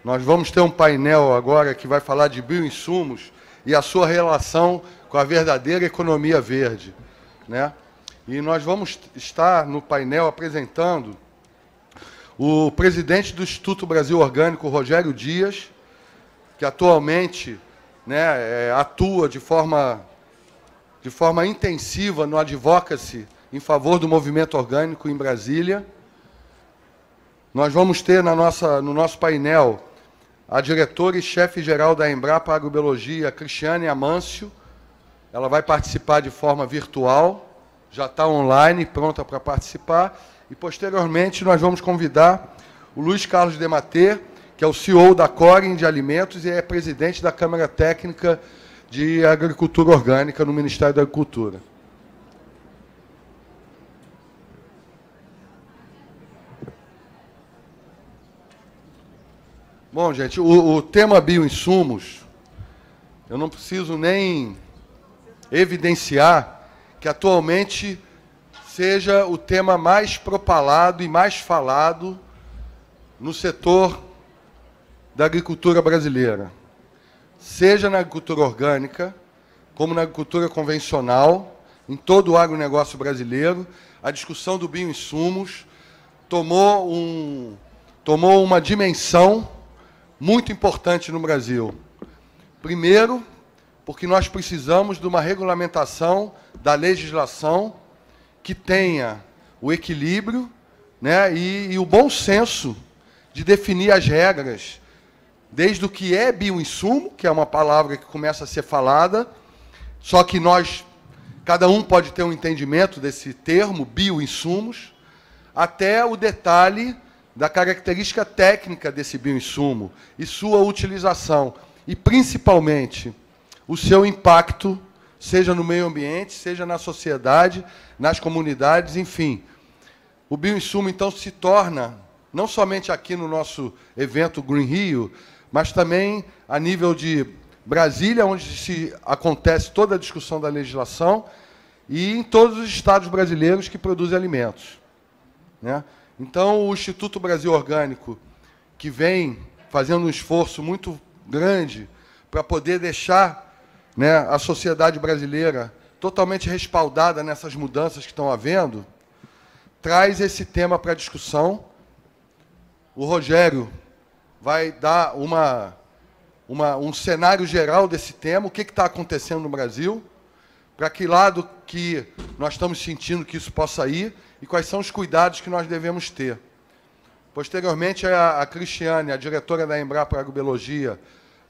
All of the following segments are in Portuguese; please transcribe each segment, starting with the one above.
Nós vamos ter um painel agora que vai falar de bioinsumos e a sua relação com a verdadeira economia verde, né? E nós vamos estar no painel apresentando o presidente do Instituto Brasil Orgânico, Rogério Dias, que atualmente, né, atua de forma intensiva no advocacy em favor do movimento orgânico em Brasília. Nós vamos ter no nosso painel a diretora e chefe-geral da Embrapa Agrobiologia, Cristiane Amâncio. Ela vai participar de forma virtual, já está online, pronta para participar. E, posteriormente, nós vamos convidar o Luiz Carlos Dematê, que é o CEO da Corin de Alimentos e é presidente da Câmara Técnica de Agricultura Orgânica no Ministério da Agricultura. Bom, gente, o tema bioinsumos, eu não preciso nem evidenciar que atualmente seja o tema mais propalado e mais falado no setor da agricultura brasileira. Seja na agricultura orgânica, como na agricultura convencional, em todo o agronegócio brasileiro, a discussão do bioinsumos tomou uma dimensão muito importante no Brasil. Primeiro, porque nós precisamos de uma regulamentação da legislação que tenha o equilíbrio, né, e o bom senso de definir as regras, desde o que é bioinsumo, que é uma palavra que começa a ser falada, só que cada um pode ter um entendimento desse termo, bioinsumos, até o detalhe da característica técnica desse bioinsumo e sua utilização, e, principalmente, o seu impacto, seja no meio ambiente, seja na sociedade, nas comunidades, enfim. O bioinsumo, então, se torna, não somente aqui no nosso evento Green Rio, mas também a nível de Brasília, onde acontece toda a discussão da legislação, e em todos os estados brasileiros que produzem alimentos, né? Então, o Instituto Brasil Orgânico, que vem fazendo um esforço muito grande para poder deixar, né, a sociedade brasileira totalmente respaldada nessas mudanças que estão havendo, traz esse tema para discussão. O Rogério vai dar um cenário geral desse tema, o que está acontecendo no Brasil, para que lado que nós estamos sentindo que isso possa ir e quais são os cuidados que nós devemos ter. Posteriormente, a Cristiane, a diretora da Embrapa Agrobiologia,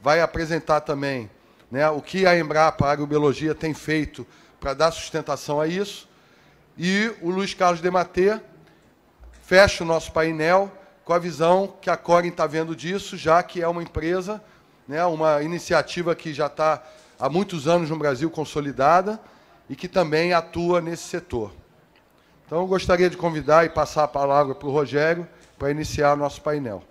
vai apresentar também, né, o que a Embrapa Agrobiologia tem feito para dar sustentação a isso. E o Luiz Carlos Dematê fecha o nosso painel com a visão que a Corin está vendo disso, já que é uma empresa, né, uma iniciativa que já está há muitos anos no Brasil consolidada e que também atua nesse setor. Então, eu gostaria de convidar e passar a palavra para o Rogério para iniciar o nosso painel.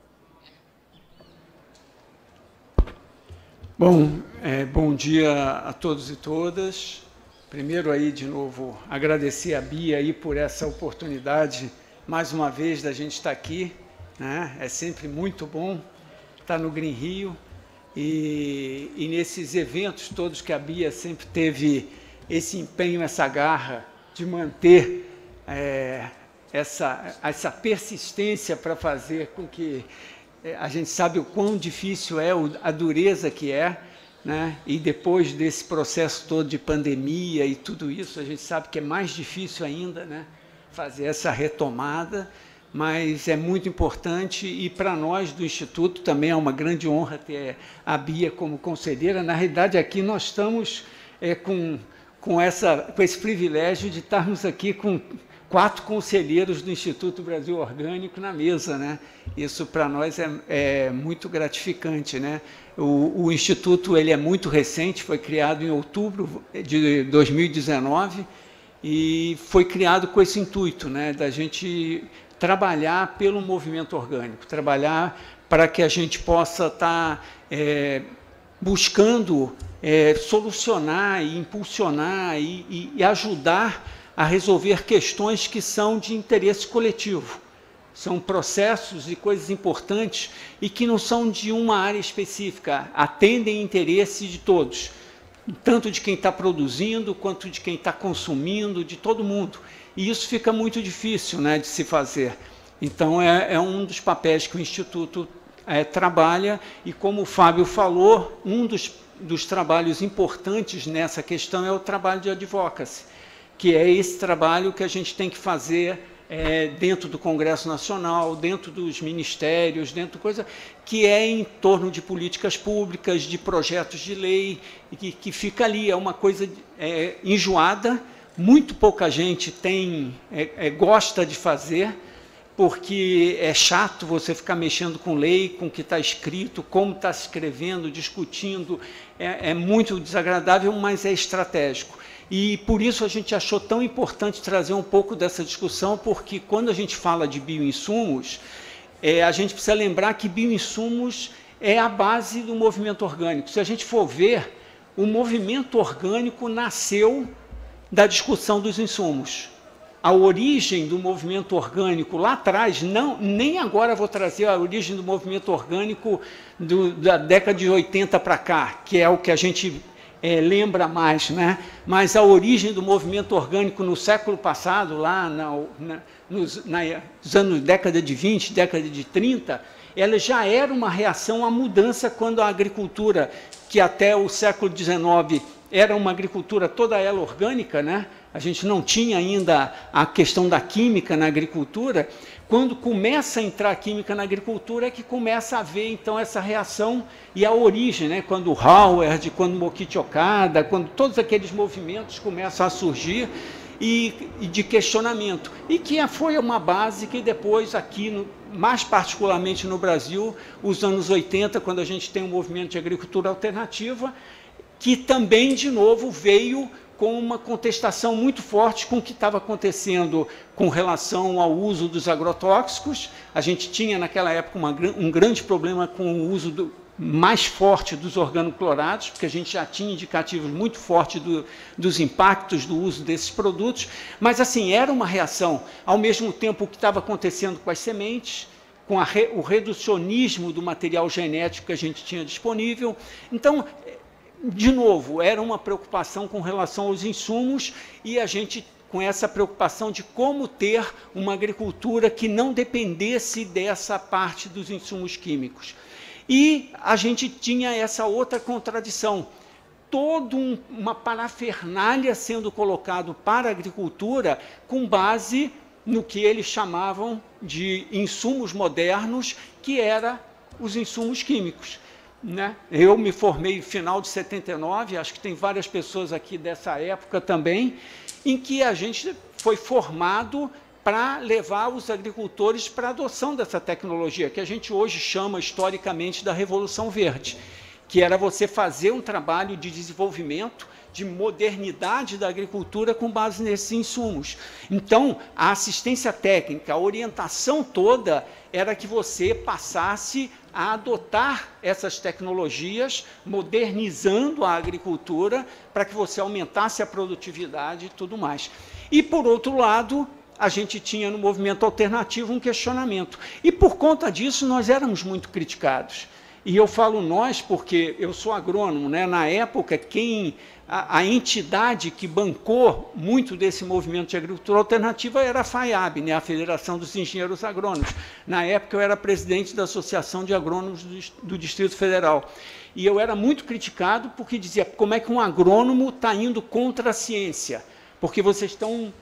Bom, bom dia a todos e todas. Primeiro, aí, de novo, agradecer a Bia aí por essa oportunidade, mais uma vez, da gente estar aqui, né? É sempre muito bom estar no Green Rio e nesses eventos todos que a Bia sempre teve esse empenho, essa garra de manter essa persistência para fazer com que a gente sabe o quão difícil é, a dureza que é, né? E depois desse processo todo de pandemia e tudo isso, a gente sabe que é mais difícil ainda, né, fazer essa retomada, mas é muito importante e para nós do Instituto também é uma grande honra ter a Bia como conselheira. Na realidade, aqui nós estamos com esse privilégio de estarmos aqui com 4 conselheiros do Instituto Brasil Orgânico na mesa, né? Isso para nós é muito gratificante, né? O Instituto ele é muito recente, foi criado em outubro de 2019 e foi criado com esse intuito, né, da gente trabalhar pelo movimento orgânico, trabalhar para que a gente possa estar buscando solucionar e impulsionar e ajudar a resolver questões que são de interesse coletivo. São processos e coisas importantes e que não são de uma área específica, atendem interesse de todos, tanto de quem está produzindo, quanto de quem está consumindo, de todo mundo. E isso fica muito difícil, né, de se fazer. Então, é um dos papéis que o Instituto trabalha, e como o Fábio falou, um dos trabalhos importantes nessa questão é o trabalho de advocacy, que é esse trabalho que a gente tem que fazer dentro do Congresso Nacional, dentro dos ministérios, dentro de coisa que é em torno de políticas públicas, de projetos de lei, que fica ali, é uma coisa enjoada, muito pouca gente gosta de fazer, porque é chato você ficar mexendo com lei, com o que está escrito, como está se escrevendo, discutindo, é muito desagradável, mas é estratégico. E por isso a gente achou tão importante trazer um pouco dessa discussão, porque quando a gente fala de bioinsumos, a gente precisa lembrar que bioinsumos é a base do movimento orgânico. Se a gente for ver, o movimento orgânico nasceu da discussão dos insumos. A origem do movimento orgânico lá atrás, nem agora vou trazer a origem do movimento orgânico da década de 80 para cá, que é o que a gente lembra mais, né? Mas a origem do movimento orgânico no século passado, lá nos anos década de 20, década de 30, ela já era uma reação à mudança quando a agricultura, que até o século XIX era uma agricultura toda ela orgânica, né? A gente não tinha ainda a questão da química na agricultura. Quando começa a entrar a química na agricultura é que começa a haver, então, essa reação e a origem, né? Quando o Howard, quando o Mokichi Okada, quando todos aqueles movimentos começam a surgir e de questionamento. E que foi uma base que depois aqui, mais particularmente no Brasil, os anos 80, quando a gente tem um movimento de agricultura alternativa, que também, de novo, veio com uma contestação muito forte com o que estava acontecendo com relação ao uso dos agrotóxicos. A gente tinha, naquela época, um grande problema com o uso mais forte dos organoclorados, porque a gente já tinha indicativos muito fortes dos impactos do uso desses produtos, mas, assim, era uma reação. Ao mesmo tempo, o que estava acontecendo com as sementes, com o reducionismo do material genético que a gente tinha disponível. Então, de novo, era uma preocupação com relação aos insumos e a gente com essa preocupação de como ter uma agricultura que não dependesse dessa parte dos insumos químicos. E a gente tinha essa outra contradição, toda uma parafernália sendo colocado para a agricultura com base no que eles chamavam de insumos modernos, que eram os insumos químicos. Né? Eu me formei no final de 79, acho que tem várias pessoas aqui dessa época também, em que a gente foi formado para levar os agricultores para a adoção dessa tecnologia, que a gente hoje chama historicamente da Revolução Verde, que era você fazer um trabalho de desenvolvimento, de modernidade da agricultura com base nesses insumos. Então, a assistência técnica, a orientação toda era que você passasse a adotar essas tecnologias, modernizando a agricultura para que você aumentasse a produtividade e tudo mais. E, por outro lado, a gente tinha no movimento alternativo um questionamento. E, por conta disso, nós éramos muito criticados. E eu falo nós porque eu sou agrônomo, né? Na época, a entidade que bancou muito desse movimento de agricultura alternativa era a FAIAB, né? A Federação dos Engenheiros Agrônomos. Na época, eu era presidente da Associação de Agrônomos do Distrito Federal. E eu era muito criticado porque dizia, como é que um agrônomo está indo contra a ciência? Porque vocês estão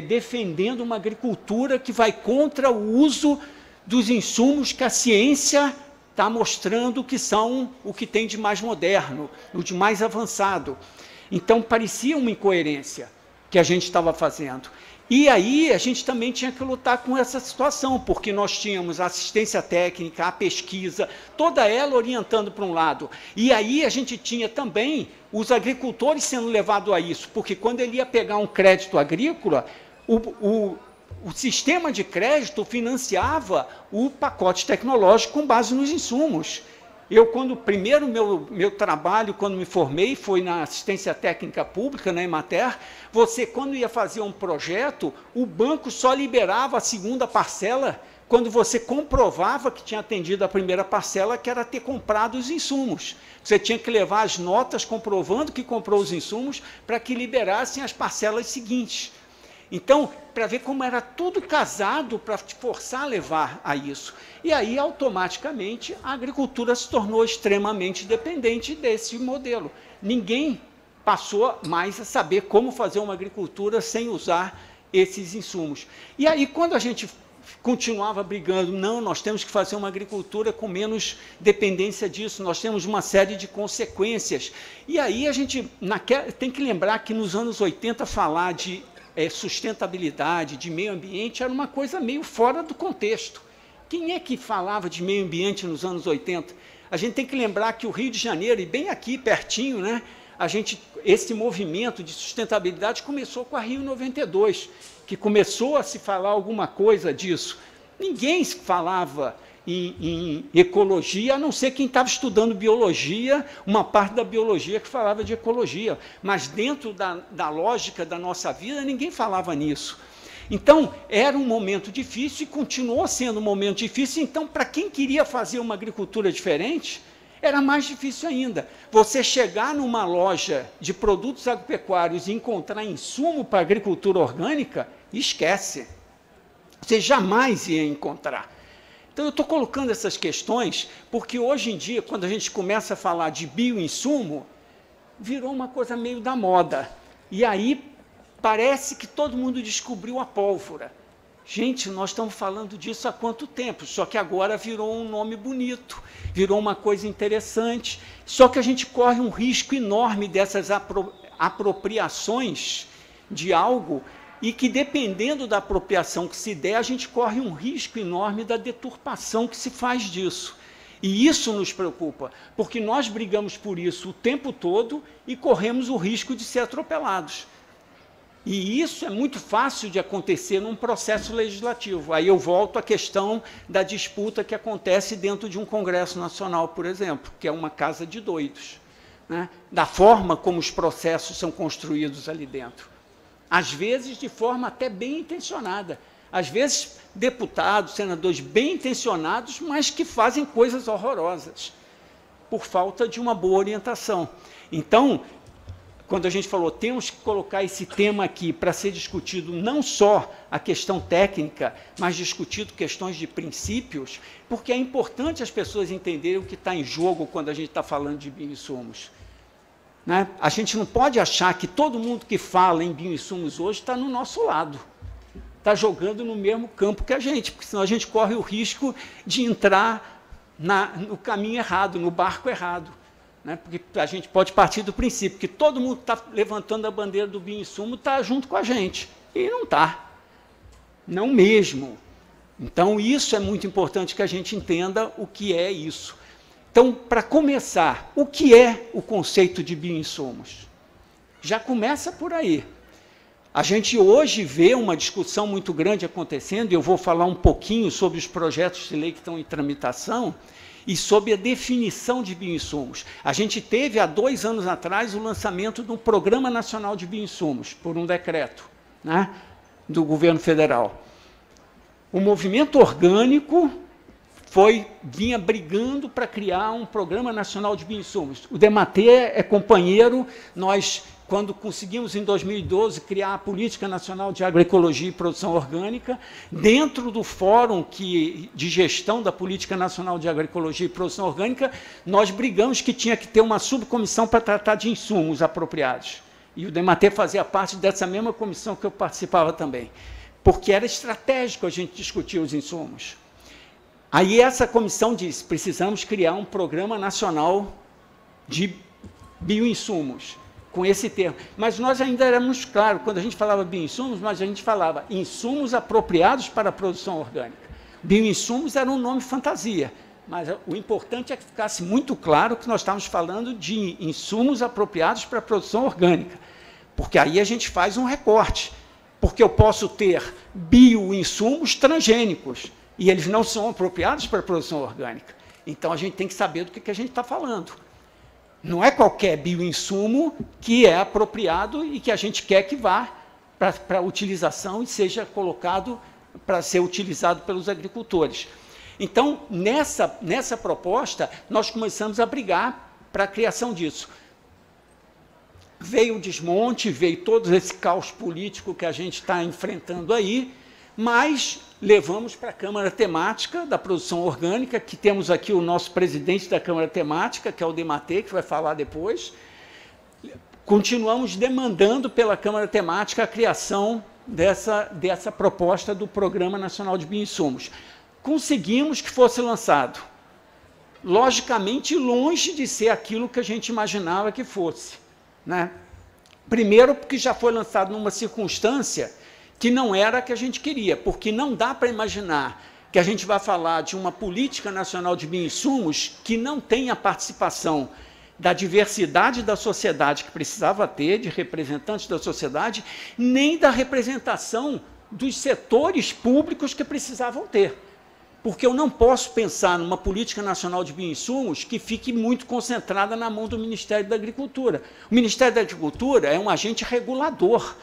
defendendo uma agricultura que vai contra o uso dos insumos que a ciência está mostrando que são o que tem de mais moderno, o de mais avançado. Então, parecia uma incoerência que a gente estava fazendo. E aí, a gente também tinha que lutar com essa situação, porque nós tínhamos a assistência técnica, a pesquisa, toda ela orientando para um lado. E aí, a gente tinha também os agricultores sendo levados a isso, porque quando ele ia pegar um crédito agrícola, o sistema de crédito financiava o pacote tecnológico com base nos insumos. Eu, primeiro meu trabalho, quando me formei, foi na assistência técnica pública, na Emater. Você, quando ia fazer um projeto, o banco só liberava a segunda parcela quando você comprovava que tinha atendido a primeira parcela, que era ter comprado os insumos. Você tinha que levar as notas comprovando que comprou os insumos para que liberassem as parcelas seguintes. Então, para ver como era tudo casado para te forçar a levar a isso. E aí, automaticamente, a agricultura se tornou extremamente dependente desse modelo. Ninguém passou mais a saber como fazer uma agricultura sem usar esses insumos. E aí, quando a gente continuava brigando, não, nós temos que fazer uma agricultura com menos dependência disso, nós temos uma série de consequências. E aí a gente tem que lembrar que nos anos 80 falar de sustentabilidade, de meio ambiente, era uma coisa meio fora do contexto. Quem é que falava de meio ambiente nos anos 80? A gente tem que lembrar que o Rio de Janeiro, e bem aqui pertinho, né, esse movimento de sustentabilidade começou com a Rio 92, que começou a se falar alguma coisa disso. Ninguém falava em ecologia, a não ser quem estava estudando biologia, uma parte da biologia que falava de ecologia, mas dentro da lógica da nossa vida, ninguém falava nisso. Então, era um momento difícil e continuou sendo um momento difícil. Então, para quem queria fazer uma agricultura diferente, era mais difícil ainda. Você chegar numa loja de produtos agropecuários e encontrar insumo para agricultura orgânica, esquece. Você jamais ia encontrar. Então, eu estou colocando essas questões porque, hoje em dia, quando a gente começa a falar de bioinsumo, virou uma coisa meio da moda. E aí, parece que todo mundo descobriu a pólvora. Gente, nós estamos falando disso há quanto tempo? Só que agora virou um nome bonito, virou uma coisa interessante. Só que a gente corre um risco enorme dessas apropriações de algo e que, dependendo da apropriação que se der, a gente corre um risco enorme da deturpação que se faz disso. E isso nos preocupa, porque nós brigamos por isso o tempo todo e corremos o risco de ser atropelados. E isso é muito fácil de acontecer num processo legislativo. Aí eu volto à questão da disputa que acontece dentro de um Congresso Nacional, por exemplo, que é uma casa de doidos, né? Da forma como os processos são construídos ali dentro. Às vezes, de forma até bem intencionada. Às vezes, deputados, senadores bem intencionados, mas que fazem coisas horrorosas, por falta de uma boa orientação. Então, quando a gente falou, temos que colocar esse tema aqui para ser discutido não só a questão técnica, mas discutido questões de princípios, porque é importante as pessoas entenderem o que está em jogo quando a gente está falando de bioinsumos. Né? A gente não pode achar que todo mundo que fala em bioinsumos hoje está no nosso lado, está jogando no mesmo campo que a gente, porque senão a gente corre o risco de entrar no caminho errado, no barco errado. Né? Porque a gente pode partir do princípio que todo mundo está levantando a bandeira do bioinsumo, está junto com a gente, e não está, não mesmo. Então, isso é muito importante que a gente entenda o que é isso. Então, para começar, o que é o conceito de bioinsumos? Já começa por aí. A gente hoje vê uma discussão muito grande acontecendo, e eu vou falar um pouquinho sobre os projetos de lei que estão em tramitação, e sobre a definição de bioinsumos. A gente teve, há 2 anos atrás, o lançamento de um Programa Nacional de Bioinsumos, por um decreto, né, do governo federal. O movimento orgânico vinha brigando para criar um Programa Nacional de Bioinsumos. O DEMATE é companheiro, nós, quando conseguimos, em 2012, criar a Política Nacional de Agroecologia e Produção Orgânica, dentro do Fórum de Gestão da Política Nacional de Agroecologia e Produção Orgânica, nós brigamos que tinha que ter uma subcomissão para tratar de insumos apropriados. E o DEMATE fazia parte dessa mesma comissão que eu participava também, porque era estratégico a gente discutir os insumos. Aí essa comissão disse, precisamos criar um Programa Nacional de Bioinsumos, com esse termo. Mas nós ainda éramos claros, quando a gente falava bioinsumos, mas a gente falava insumos apropriados para a produção orgânica. Bioinsumos era um nome fantasia, mas o importante é que ficasse muito claro que nós estávamos falando de insumos apropriados para a produção orgânica, porque aí a gente faz um recorte, porque eu posso ter bioinsumos transgênicos, e eles não são apropriados para a produção orgânica. Então, a gente tem que saber do que a gente está falando. Não é qualquer bioinsumo que é apropriado e que a gente quer que vá para a utilização e seja colocado para ser utilizado pelos agricultores. Então, nessa proposta, nós começamos a brigar para a criação disso. Veio o desmonte, veio todo esse caos político que a gente está enfrentando aí, mas levamos para a Câmara Temática da Produção Orgânica, que temos aqui o nosso presidente da Câmara Temática, que é o Dematê, que vai falar depois. Continuamos demandando pela Câmara Temática a criação dessa proposta do Programa Nacional de Bioinsumos. Conseguimos que fosse lançado. Logicamente, longe de ser aquilo que a gente imaginava que fosse, né? Primeiro, porque já foi lançado numa circunstância que não era a que a gente queria, porque não dá para imaginar que a gente vai falar de uma política nacional de bioinsumos que não tenha participação da diversidade da sociedade que precisava ter, de representantes da sociedade, nem da representação dos setores públicos que precisavam ter. Porque eu não posso pensar numa política nacional de bioinsumos que fique muito concentrada na mão do Ministério da Agricultura. O Ministério da Agricultura é um agente regulador,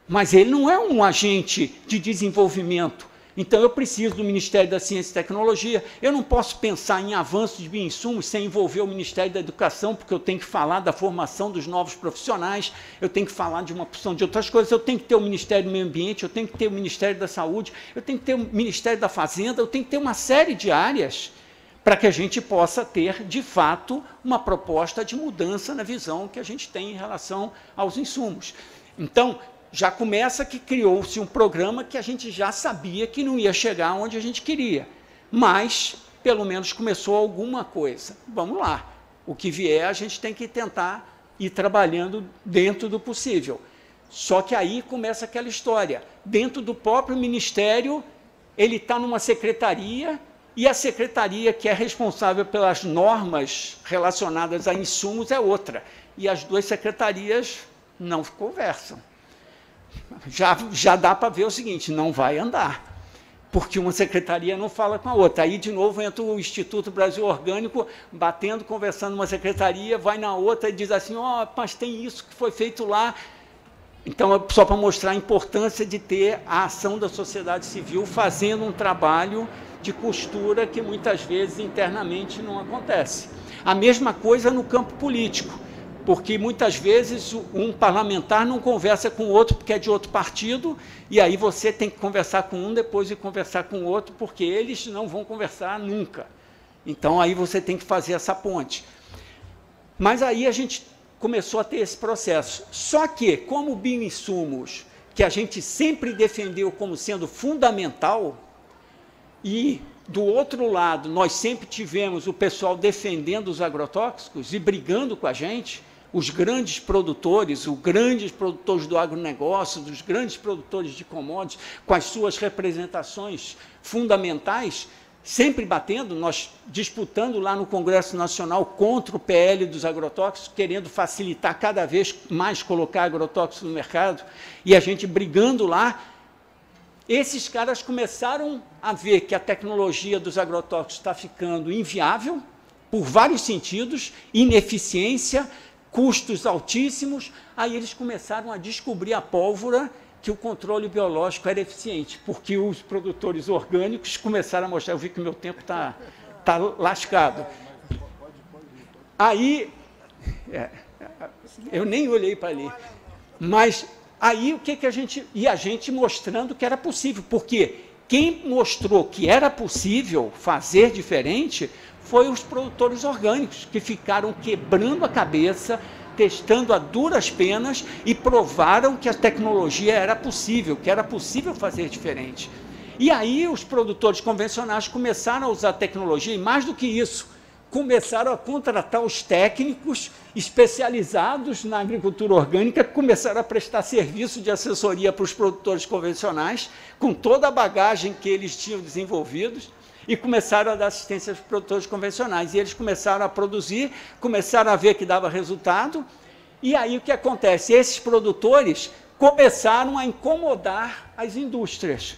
mas ele não é um agente de desenvolvimento. Então, eu preciso do Ministério da Ciência e Tecnologia. Eu não posso pensar em avanço de bioinsumos sem envolver o Ministério da Educação, porque eu tenho que falar da formação dos novos profissionais, eu tenho que falar de uma porção de outras coisas, eu tenho que ter o Ministério do Meio Ambiente, eu tenho que ter o Ministério da Saúde, eu tenho que ter o Ministério da Fazenda, eu tenho que ter uma série de áreas para que a gente possa ter, de fato, uma proposta de mudança na visão que a gente tem em relação aos insumos. Então, já começa que criou-se um programa que a gente já sabia que não ia chegar onde a gente queria, mas, pelo menos, começou alguma coisa. Vamos lá, o que vier a gente tem que tentar ir trabalhando dentro do possível. Só que aí começa aquela história. Dentro do próprio Ministério, ele está numa secretaria, e a secretaria que é responsável pelas normas relacionadas a insumos é outra. E as duas secretarias não conversam. Já dá para ver o seguinte, não vai andar, porque uma secretaria não fala com a outra. Aí, de novo, entra o Instituto Brasil Orgânico, batendo, conversando numa secretaria, vai na outra e diz assim, ó, mas tem isso que foi feito lá. Então, é só para mostrar a importância de ter a ação da sociedade civil fazendo um trabalho de costura que, muitas vezes, internamente não acontece. A mesma coisa no campo político. Porque, muitas vezes, um parlamentar não conversa com o outro porque é de outro partido, e aí você tem que conversar com um depois de conversar com o outro, porque eles não vão conversar nunca. Então, aí você tem que fazer essa ponte. Mas aí a gente começou a ter esse processo. Só que, como bioinsumos, que a gente sempre defendeu como sendo fundamental, e, do outro lado, nós sempre tivemos o pessoal defendendo os agrotóxicos e brigando com a gente, os grandes produtores, os grandes produtores do agronegócio, os grandes produtores de commodities, com as suas representações fundamentais, sempre batendo, nós disputando lá no Congresso Nacional contra o PL dos agrotóxicos, querendo facilitar cada vez mais colocar agrotóxicos no mercado, e a gente brigando lá. Esses caras começaram a ver que a tecnologia dos agrotóxicos está ficando inviável, por vários sentidos, ineficiência, custos altíssimos, aí eles começaram a descobrir a pólvora que o controle biológico era eficiente, porque os produtores orgânicos começaram a mostrar, eu vi que o meu tempo está lascado. Aí, eu nem olhei para ali, mas aí o que a gente... E a gente mostrando que era possível, porque quem mostrou que era possível fazer diferente foi os produtores orgânicos, que ficaram quebrando a cabeça, testando a duras penas e provaram que a tecnologia era possível, que era possível fazer diferente. E aí os produtores convencionais começaram a usar a tecnologia, e mais do que isso, começaram a contratar os técnicos especializados na agricultura orgânica, que começaram a prestar serviço de assessoria para os produtores convencionais, com toda a bagagem que eles tinham desenvolvidos, e começaram a dar assistência aos produtores convencionais. E eles começaram a produzir, começaram a ver que dava resultado, e aí o que acontece? Esses produtores começaram a incomodar as indústrias,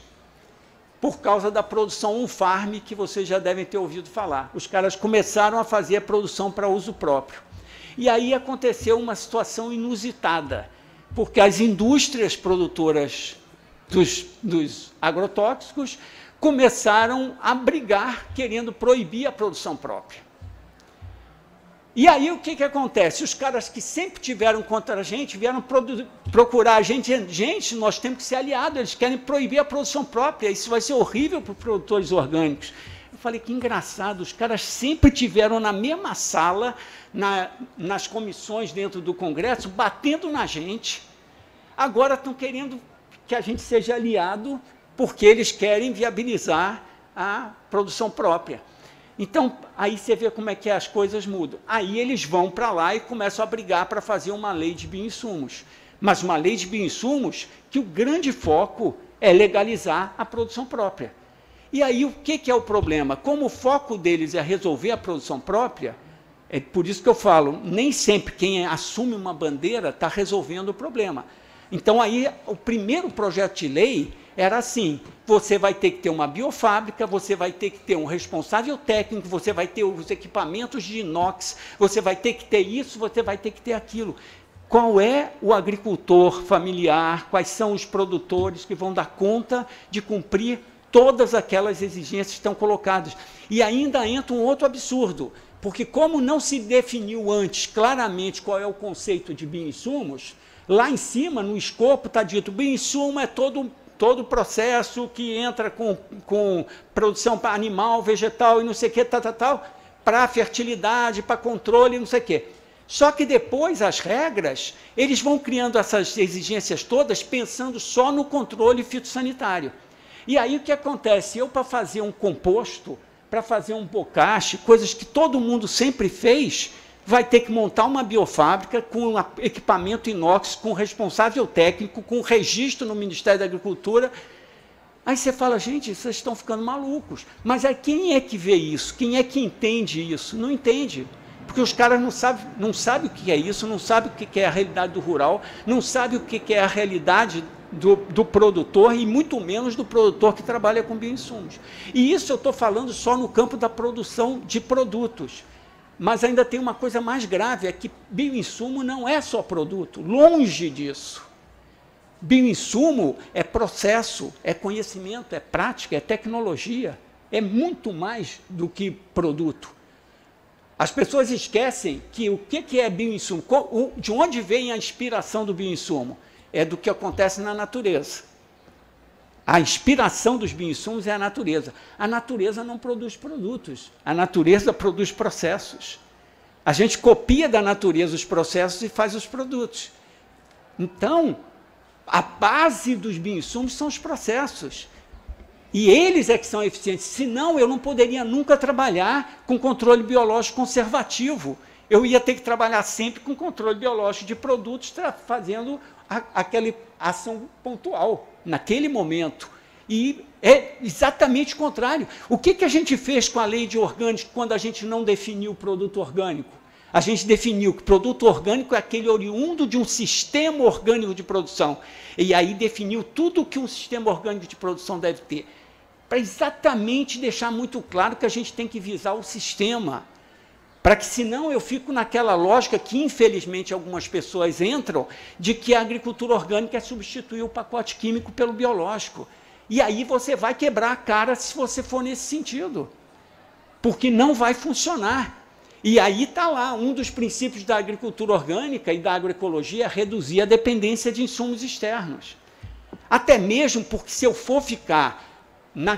por causa da produção on-farm, que vocês já devem ter ouvido falar. Os caras começaram a fazer a produção para uso próprio. E aí aconteceu uma situação inusitada, porque as indústrias produtoras dos agrotóxicos, começaram a brigar, querendo proibir a produção própria. E aí o que acontece? Os caras que sempre tiveram contra a gente vieram procurar a gente, gente, nós temos que ser aliados, eles querem proibir a produção própria, isso vai ser horrível para os produtores orgânicos. Eu falei, que engraçado, os caras sempre tiveram na mesma sala, nas comissões dentro do Congresso, batendo na gente, agora estão querendo que a gente seja aliado, porque eles querem viabilizar a produção própria. Então, aí você vê como é que as coisas mudam. Aí eles vão para lá e começam a brigar para fazer uma lei de bioinsumos. Mas uma lei de bioinsumos que o grande foco é legalizar a produção própria. E aí o que é o problema? Como o foco deles é resolver a produção própria, é por isso que eu falo, nem sempre quem assume uma bandeira está resolvendo o problema. Então, aí, o primeiro projeto de lei era assim, você vai ter que ter uma biofábrica, você vai ter que ter um responsável técnico, você vai ter os equipamentos de inox, você vai ter que ter isso, você vai ter que ter aquilo. Qual é o agricultor familiar, quais são os produtores que vão dar conta de cumprir todas aquelas exigências que estão colocadas? E ainda entra um outro absurdo, porque como não se definiu antes claramente qual é o conceito de bioinsumos, lá em cima, no escopo, está dito, bioinsumo é todo o processo que entra com produção para animal, vegetal e não sei o que, para fertilidade, para controle, não sei o que. Só que depois, as regras, eles vão criando essas exigências todas pensando só no controle fitossanitário. E aí o que acontece? Eu, para fazer um composto, para fazer um bocache, coisas que todo mundo sempre fez, vai ter que montar uma biofábrica com equipamento inox, com responsável técnico, com registro no Ministério da Agricultura. Aí você fala, gente, vocês estão ficando malucos. Mas aí quem é que vê isso? Quem é que entende isso? Não entende. Porque os caras não sabem o que é isso, não sabem o que é a realidade do rural, não sabem o que é a realidade do produtor e muito menos do produtor que trabalha com bioinsumos. E isso eu estou falando só no campo da produção de produtos. Mas ainda tem uma coisa mais grave, é que bioinsumo não é só produto, longe disso. Bioinsumo é processo, é conhecimento, é prática, é tecnologia, é muito mais do que produto. As pessoas esquecem que o que é bioinsumo, de onde vem a inspiração do bioinsumo? É do que acontece na natureza. A inspiração dos bioinsumos é a natureza. A natureza não produz produtos, a natureza produz processos. A gente copia da natureza os processos e faz os produtos. Então, a base dos bioinsumos são os processos. E eles é que são eficientes, senão eu não poderia nunca trabalhar com controle biológico conservativo. Eu ia ter que trabalhar sempre com controle biológico de produtos, fazendo aquela ação pontual, naquele momento. E é exatamente o contrário. O que a gente fez com a lei de orgânicos quando a gente não definiu o produto orgânico? A gente definiu que produto orgânico é aquele oriundo de um sistema orgânico de produção. E aí definiu tudo o que um sistema orgânico de produção deve ter. Para exatamente deixar muito claro que a gente tem que visar o sistema. Para que, senão, eu fico naquela lógica que, infelizmente, algumas pessoas entram, de que a agricultura orgânica é substituir o pacote químico pelo biológico. E aí você vai quebrar a cara se você for nesse sentido. Porque não vai funcionar. E aí está lá, um dos princípios da agricultura orgânica e da agroecologia é reduzir a dependência de insumos externos. Até mesmo porque, se eu for ficar na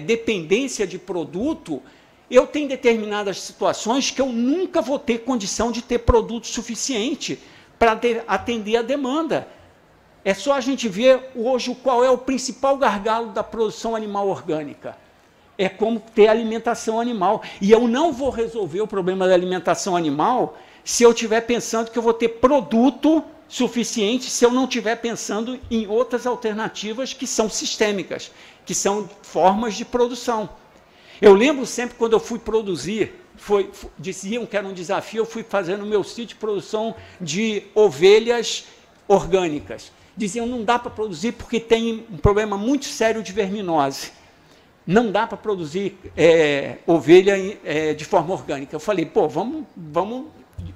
dependência de produto, eu tenho determinadas situações que eu nunca vou ter condição de ter produto suficiente para atender a demanda. É só a gente ver hoje qual é o principal gargalo da produção animal orgânica. É como ter alimentação animal. E eu não vou resolver o problema da alimentação animal se eu estiver pensando que eu vou ter produto suficiente, se eu não estiver pensando em outras alternativas que são sistêmicas, que são formas de produção. Eu lembro sempre quando eu fui produzir, diziam que era um desafio, eu fui fazer no meu sítio de produção de ovelhas orgânicas. Diziam, não dá para produzir porque tem um problema muito sério de verminose. Não dá para produzir ovelha de forma orgânica. Eu falei, pô, vamos,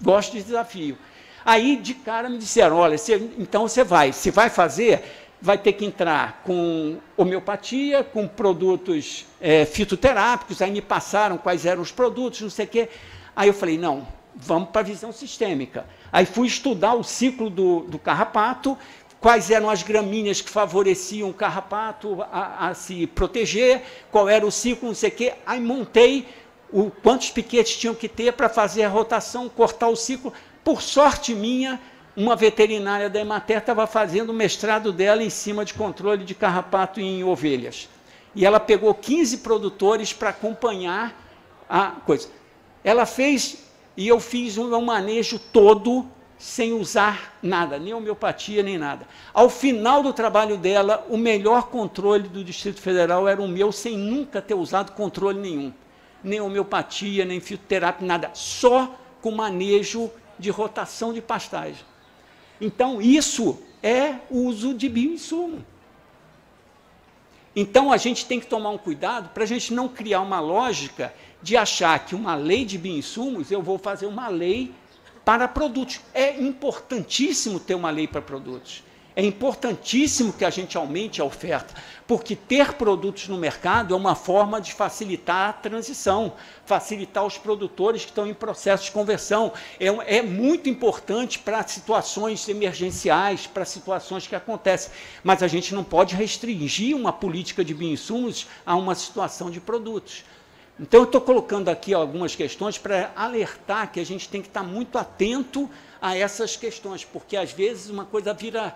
gosto de desafio. Aí, de cara, me disseram, olha, então você vai, se vai fazer, vai ter que entrar com homeopatia, com produtos fitoterápicos, aí me passaram quais eram os produtos, não sei o quê. Aí eu falei, não, vamos para a visão sistêmica. Aí fui estudar o ciclo do carrapato, quais eram as gramíneas que favoreciam o carrapato a se proteger, qual era o ciclo, não sei o quê. Aí montei quantos piquetes tinham que ter para fazer a rotação, cortar o ciclo. Por sorte minha, uma veterinária da Emater estava fazendo o mestrado dela em cima de controle de carrapato em ovelhas. E ela pegou 15 produtores para acompanhar a coisa. Ela fez, e eu fiz um manejo todo, sem usar nada, nem homeopatia, nem nada. Ao final do trabalho dela, o melhor controle do Distrito Federal era o meu, sem nunca ter usado controle nenhum. Nem homeopatia, nem fitoterapia, nada. Só com manejo de rotação de pastagem. Então, isso é uso de bioinsumo. Então, a gente tem que tomar um cuidado para a gente não criar uma lógica de achar que uma lei de bioinsumos, eu vou fazer uma lei para produtos. É importantíssimo ter uma lei para produtos. É importantíssimo que a gente aumente a oferta, porque ter produtos no mercado é uma forma de facilitar a transição, facilitar os produtores que estão em processo de conversão. É muito importante para situações emergenciais, para situações que acontecem, mas a gente não pode restringir uma política de bioinsumos a uma situação de produtos. Então, eu estou colocando aqui algumas questões para alertar que a gente tem que estar muito atento a essas questões, porque, às vezes, uma coisa vira...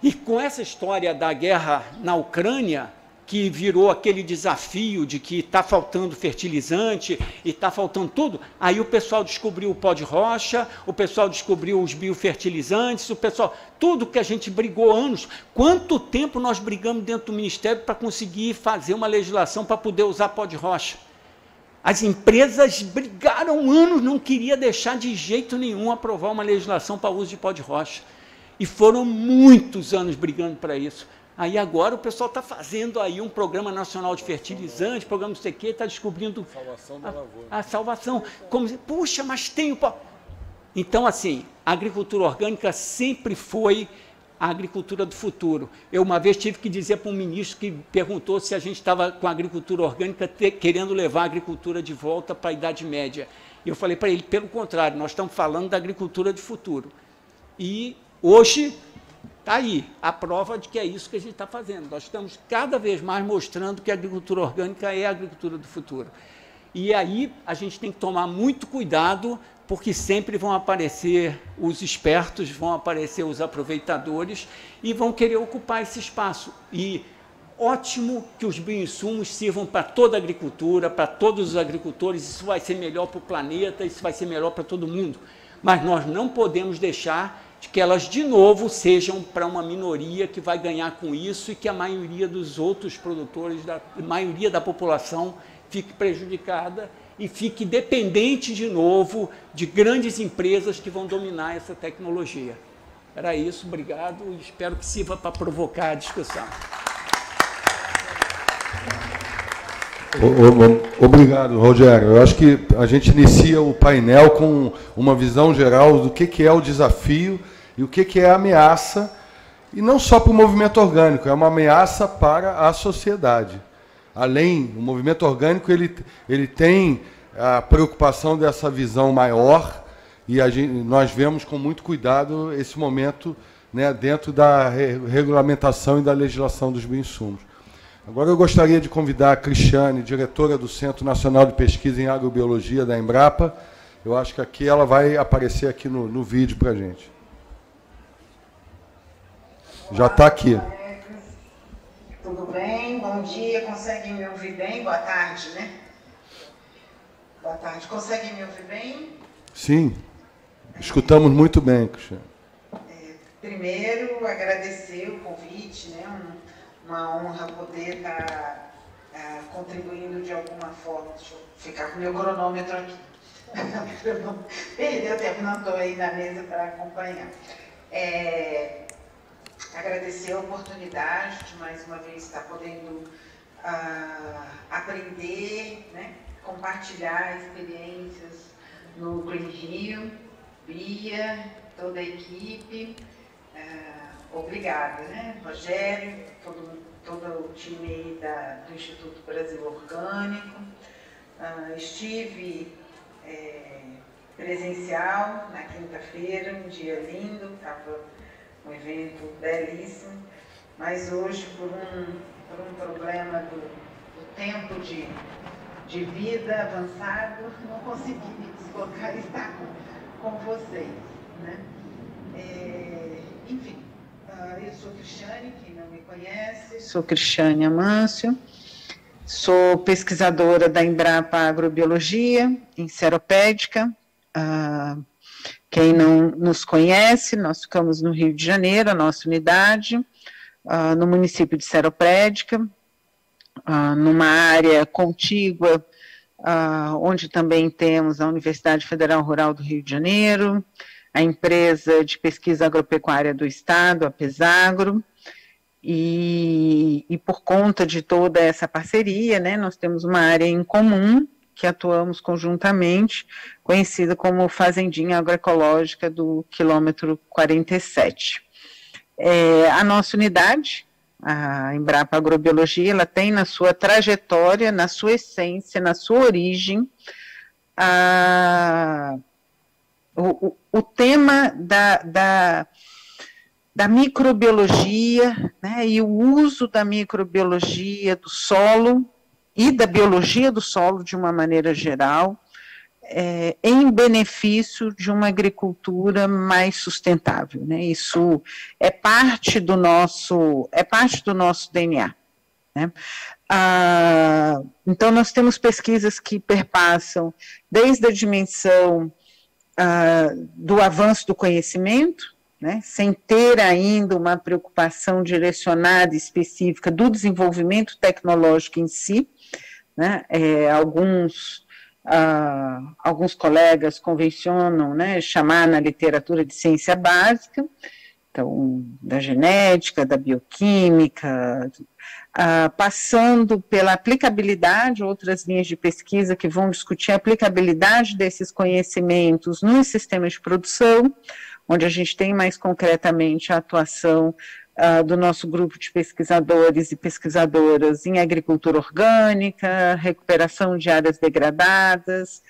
E com essa história da guerra na Ucrânia, que virou aquele desafio de que está faltando fertilizante e está faltando tudo, aí o pessoal descobriu o pó de rocha, o pessoal descobriu os biofertilizantes, o pessoal... Tudo que a gente brigou anos. Quanto tempo nós brigamos dentro do Ministério para conseguir fazer uma legislação para poder usar pó de rocha? As empresas brigaram anos, não queria deixar de jeito nenhum aprovar uma legislação para o uso de pó de rocha. E foram muitos anos brigando para isso. Aí agora o pessoal está fazendo aí um programa nacional de fertilizante, programa não sei o quê, está descobrindo salvação da lavoura. A salvação. Como, puxa, mas tem o pó. Então, assim, a agricultura orgânica sempre foi a agricultura do futuro. Eu uma vez tive que dizer para um ministro que perguntou se a gente estava com a agricultura orgânica querendo levar a agricultura de volta para a Idade Média. E eu falei para ele, pelo contrário, nós estamos falando da agricultura de futuro. E hoje está aí a prova de que é isso que a gente está fazendo. Nós estamos cada vez mais mostrando que a agricultura orgânica é a agricultura do futuro. E aí a gente tem que tomar muito cuidado, porque sempre vão aparecer os espertos, vão aparecer os aproveitadores e vão querer ocupar esse espaço. E ótimo que os bioinsumos sirvam para toda a agricultura, para todos os agricultores, isso vai ser melhor para o planeta, isso vai ser melhor para todo mundo. Mas nós não podemos deixar de que elas, de novo, sejam para uma minoria que vai ganhar com isso e que a maioria dos outros produtores, a maioria da população, fique prejudicada e fique dependente, de novo, de grandes empresas que vão dominar essa tecnologia. Era isso, obrigado, e espero que sirva para provocar a discussão. Obrigado, Rogério. Eu acho que a gente inicia o painel com uma visão geral do que é o desafio e o que é a ameaça, e não só para o movimento orgânico, é uma ameaça para a sociedade. Além, o movimento orgânico ele tem a preocupação dessa visão maior, e nós vemos com muito cuidado esse momento, né, dentro da regulamentação e da legislação dos bioinsumos. Agora eu gostaria de convidar a Cristiane, diretora do Centro Nacional de Pesquisa em Agrobiologia da Embrapa. Eu acho que aqui ela vai aparecer aqui no vídeo para a gente. Já está aqui. Tudo bem? Bom dia. Conseguem me ouvir bem? Boa tarde, né? Boa tarde. Conseguem me ouvir bem? Sim. Escutamos muito bem, Cristiane. Primeiro, agradecer o convite, né? Uma honra poder estar contribuindo de alguma forma. Deixa eu ficar com o meu cronômetro aqui. Para não perder o tempo, não estou aí na mesa para acompanhar. Agradecer a oportunidade de mais uma vez estar podendo aprender, né? Compartilhar experiências no Green Rio, Bia, toda a equipe. Obrigada, né? Rogério, todo o time aí do Instituto Brasil Orgânico. Estive presencial na quinta-feira, um dia lindo, estava um evento belíssimo, mas hoje, por um problema do tempo de vida avançado, não consegui me deslocar e estar com vocês, né? Enfim, eu sou Cristiane, quem não me conhece, sou Cristiane Amâncio, sou pesquisadora da Embrapa Agrobiologia, em Seropédica. Quem não nos conhece, nós ficamos no Rio de Janeiro, a nossa unidade, no município de Seropédica, numa área contígua, onde também temos a Universidade Federal Rural do Rio de Janeiro, a empresa de pesquisa agropecuária do Estado, a Pesagro, e por conta de toda essa parceria, né, nós temos uma área em comum, que atuamos conjuntamente, conhecida como Fazendinha Agroecológica do quilômetro 47. A nossa unidade, a Embrapa Agrobiologia, ela tem na sua trajetória, na sua essência, na sua origem, o tema da microbiologia, né, e o uso da microbiologia do solo e da biologia do solo de uma maneira geral, em benefício de uma agricultura mais sustentável, né? Isso é parte do nosso DNA, né? Então nós temos pesquisas que perpassam desde a dimensão do avanço do conhecimento, né, sem ter ainda uma preocupação direcionada específica do desenvolvimento tecnológico em si, né? Alguns colegas convencionam, né, chamar na literatura de ciência básica, então, da genética, da bioquímica, passando pela aplicabilidade, outras linhas de pesquisa que vão discutir a aplicabilidade desses conhecimentos nos sistemas de produção, onde a gente tem mais concretamente a atuação do nosso grupo de pesquisadores e pesquisadoras em agricultura orgânica, recuperação de áreas degradadas,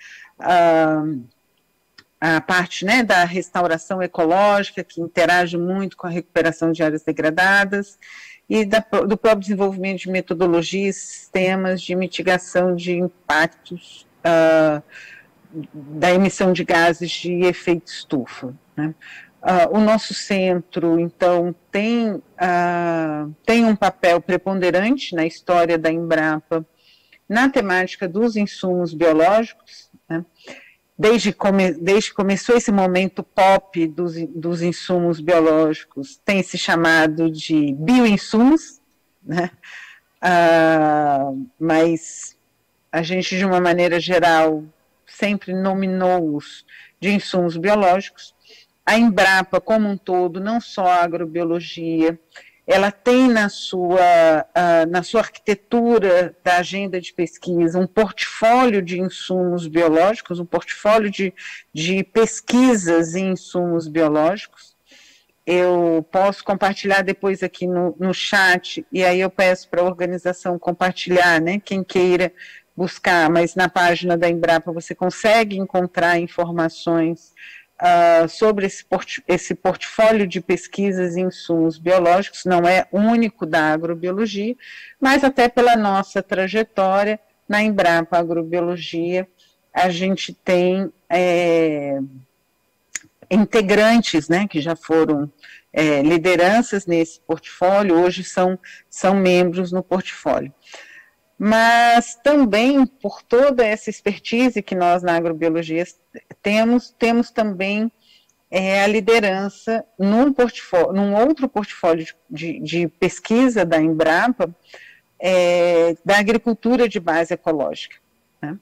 a parte, né, da restauração ecológica, que interage muito com a recuperação de áreas degradadas, e do próprio desenvolvimento de metodologias, sistemas de mitigação de impactos da emissão de gases de efeito estufa, né? O nosso centro, então, tem um papel preponderante na história da Embrapa, na temática dos insumos biológicos, né? Desde que começou esse momento pop dos insumos biológicos, tem se chamado de bioinsumos, né? Mas a gente, de uma maneira geral, sempre nominou-os de insumos biológicos. A Embrapa, como um todo, não só a agrobiologia, ela tem na sua arquitetura da agenda de pesquisa um portfólio de insumos biológicos, um portfólio de pesquisas em insumos biológicos. Eu posso compartilhar depois aqui no chat, e aí eu peço para a organização compartilhar, né, quem queira buscar, mas na página da Embrapa você consegue encontrar informações sobre esse portfólio de pesquisas em insumos biológicos, não é único da agrobiologia, mas até pela nossa trajetória na Embrapa Agrobiologia, a gente tem integrantes, né, que já foram lideranças nesse portfólio, hoje são membros no portfólio. Mas também, por toda essa expertise que nós na agrobiologia temos também a liderança num outro portfólio de pesquisa da Embrapa, da agricultura de base ecológica, né?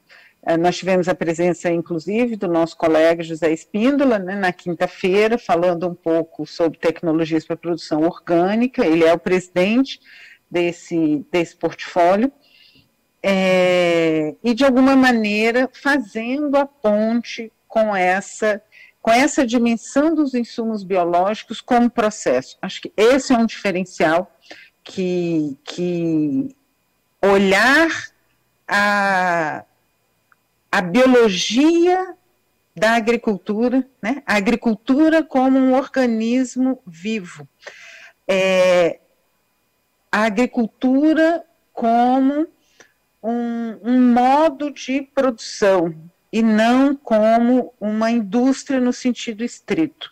Nós tivemos a presença, inclusive, do nosso colega José Espíndola, né, na quinta-feira, falando um pouco sobre tecnologias para produção orgânica. Ele é o presidente desse portfólio. E, de alguma maneira, fazendo a ponte com essa com essa dimensão dos insumos biológicos como processo. Acho que esse é um diferencial que olhar a biologia da agricultura, né? A agricultura como um organismo vivo, a agricultura como um modo de produção e não como uma indústria no sentido estrito.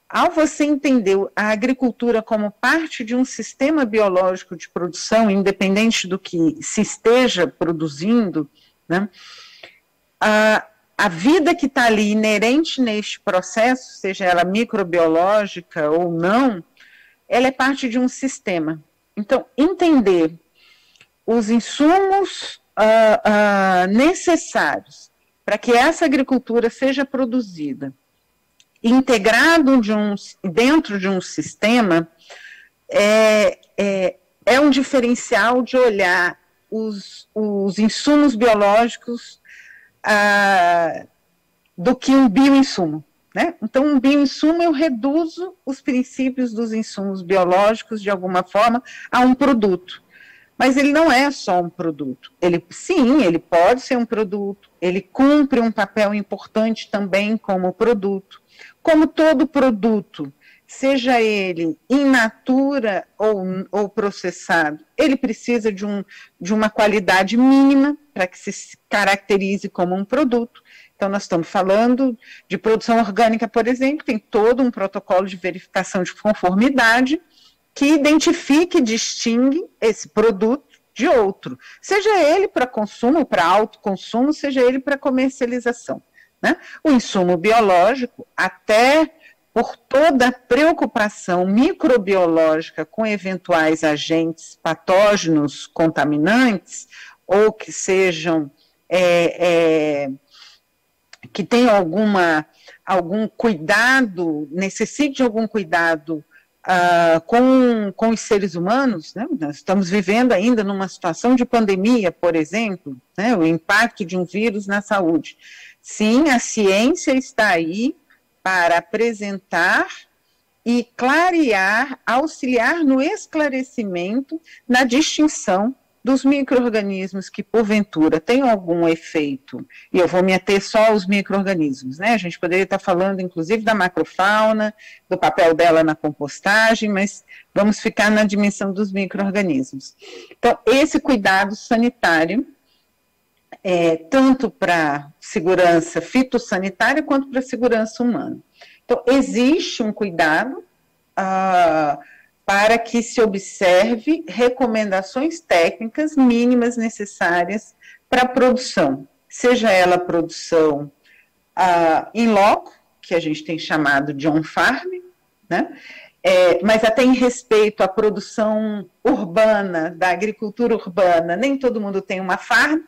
Ao você entender a agricultura como parte de um sistema biológico de produção, independente do que se esteja produzindo, né, a vida que está ali inerente neste processo, seja ela microbiológica ou não, ela é parte de um sistema. Então, entender os insumos necessários para que essa agricultura seja produzida, integrado dentro de um sistema, é um diferencial de olhar os insumos biológicos do que um bioinsumo, né? Então, um bioinsumo, eu reduzo os princípios dos insumos biológicos, de alguma forma, a um produto. Mas ele não é só um produto. Sim, ele pode ser um produto, ele cumpre um papel importante também como produto. Como todo produto, seja ele in natura ou processado, ele precisa de uma qualidade mínima para que se caracterize como um produto. Então, nós estamos falando de produção orgânica, por exemplo, tem todo um protocolo de verificação de conformidade que identifica e distingue esse produto de outro, seja ele para consumo, para autoconsumo, seja ele para comercialização, né? O insumo biológico, até por toda a preocupação microbiológica com eventuais agentes patógenos contaminantes, ou que sejam, que tenham algum cuidado, necessite de algum cuidado com os seres humanos, né? Nós estamos vivendo ainda numa situação de pandemia, por exemplo, né? O impacto de um vírus na saúde. Sim, a ciência está aí para apresentar e clarear, auxiliar no esclarecimento, na distinção dos micro-organismos que, porventura, tenham algum efeito, e eu vou me ater só aos micro-organismos, né? A gente poderia estar falando, inclusive, da macrofauna, do papel dela na compostagem, mas vamos ficar na dimensão dos micro-organismos. Então, esse cuidado sanitário, tanto para segurança fitossanitária quanto para segurança humana. Então, existe um cuidado para que se observe recomendações técnicas mínimas necessárias para a produção, seja ela produção in loco, que a gente tem chamado de on-farm, né? Mas até em respeito à produção urbana, da agricultura urbana, nem todo mundo tem uma farm,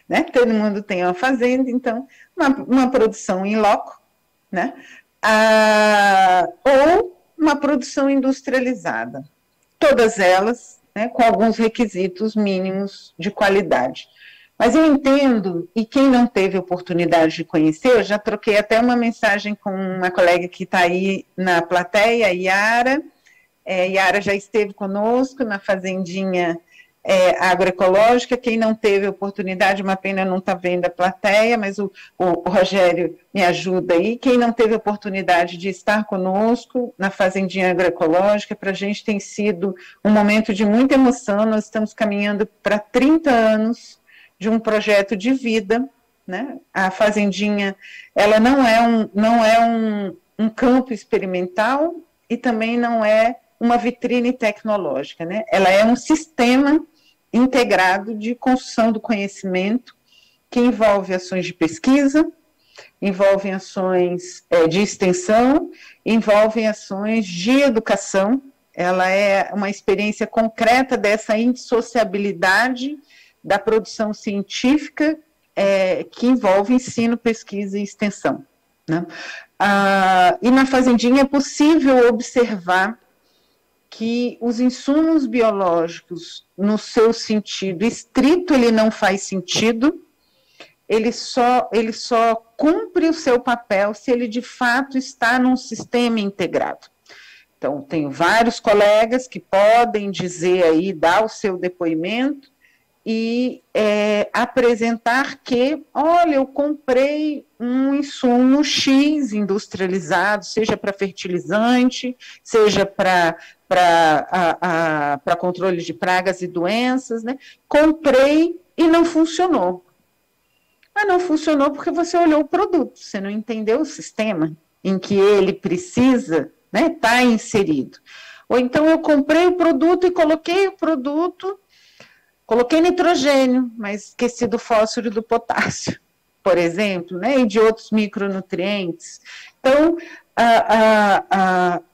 né? Todo mundo tem uma fazenda, então uma produção in loco, né? Ou uma produção industrializada, todas elas, né, com alguns requisitos mínimos de qualidade. Mas eu entendo, e quem não teve oportunidade de conhecer, eu já troquei até uma mensagem com uma colega que está aí na plateia, Yara. Yara já esteve conosco na Fazendinha Agroecológica. Quem não teve oportunidade, uma pena não está vendo a plateia, mas o Rogério me ajuda aí. Quem não teve oportunidade de estar conosco na Fazendinha Agroecológica, para a gente tem sido um momento de muita emoção. Nós estamos caminhando para 30 anos de um projeto de vida, né? A Fazendinha, ela não é um campo experimental e também não é uma vitrine tecnológica, né? Ela é um sistema integrado de construção do conhecimento, que envolve ações de pesquisa, envolve ações de extensão, envolve ações de educação. Ela é uma experiência concreta dessa indissociabilidade da produção científica, que envolve ensino, pesquisa e extensão, né? E na Fazendinha é possível observar que os insumos biológicos, no seu sentido estrito, ele não faz sentido, ele só cumpre o seu papel se ele de fato está num sistema integrado. Então, tenho vários colegas que podem dizer aí, dar o seu depoimento e apresentar que, olha, eu comprei um insumo X industrializado, seja para fertilizante, seja para controle de pragas e doenças, né? Comprei e não funcionou. Mas não funcionou porque você olhou o produto, você não entendeu o sistema em que ele precisa, né, tá inserido. Ou então eu comprei o produto e coloquei nitrogênio, mas esqueci do fósforo e do potássio, por exemplo, né, e de outros micronutrientes. Então,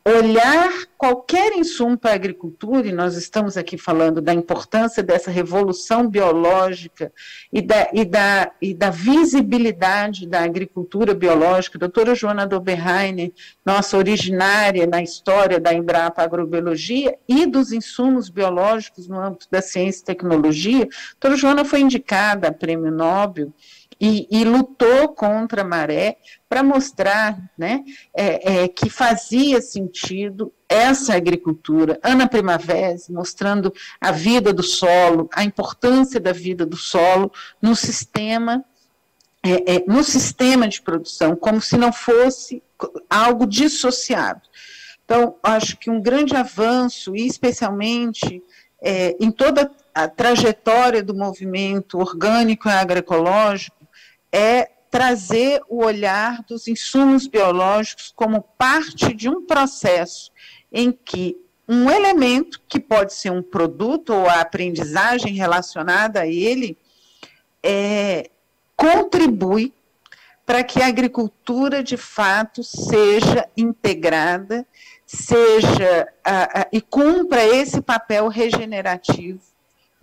olhar qualquer insumo para a agricultura, e nós estamos aqui falando da importância dessa revolução biológica e da visibilidade da agricultura biológica. A doutora Joana Doberheiner, nossa originária na história da Embrapa Agrobiologia e dos insumos biológicos no âmbito da ciência e tecnologia, a doutora Joana foi indicada a prêmio Nobel e lutou contra a maré para mostrar, né, que fazia sentido essa agricultura. Ana Primavera, mostrando a vida do solo, a importância da vida do solo no sistema de produção, como se não fosse algo dissociado. Então, acho que um grande avanço, e especialmente em toda a trajetória do movimento orgânico e agroecológico, é trazer o olhar dos insumos biológicos como parte de um processo em que um elemento, que pode ser um produto ou a aprendizagem relacionada a ele, contribui para que a agricultura, de fato, seja integrada, e cumpra esse papel regenerativo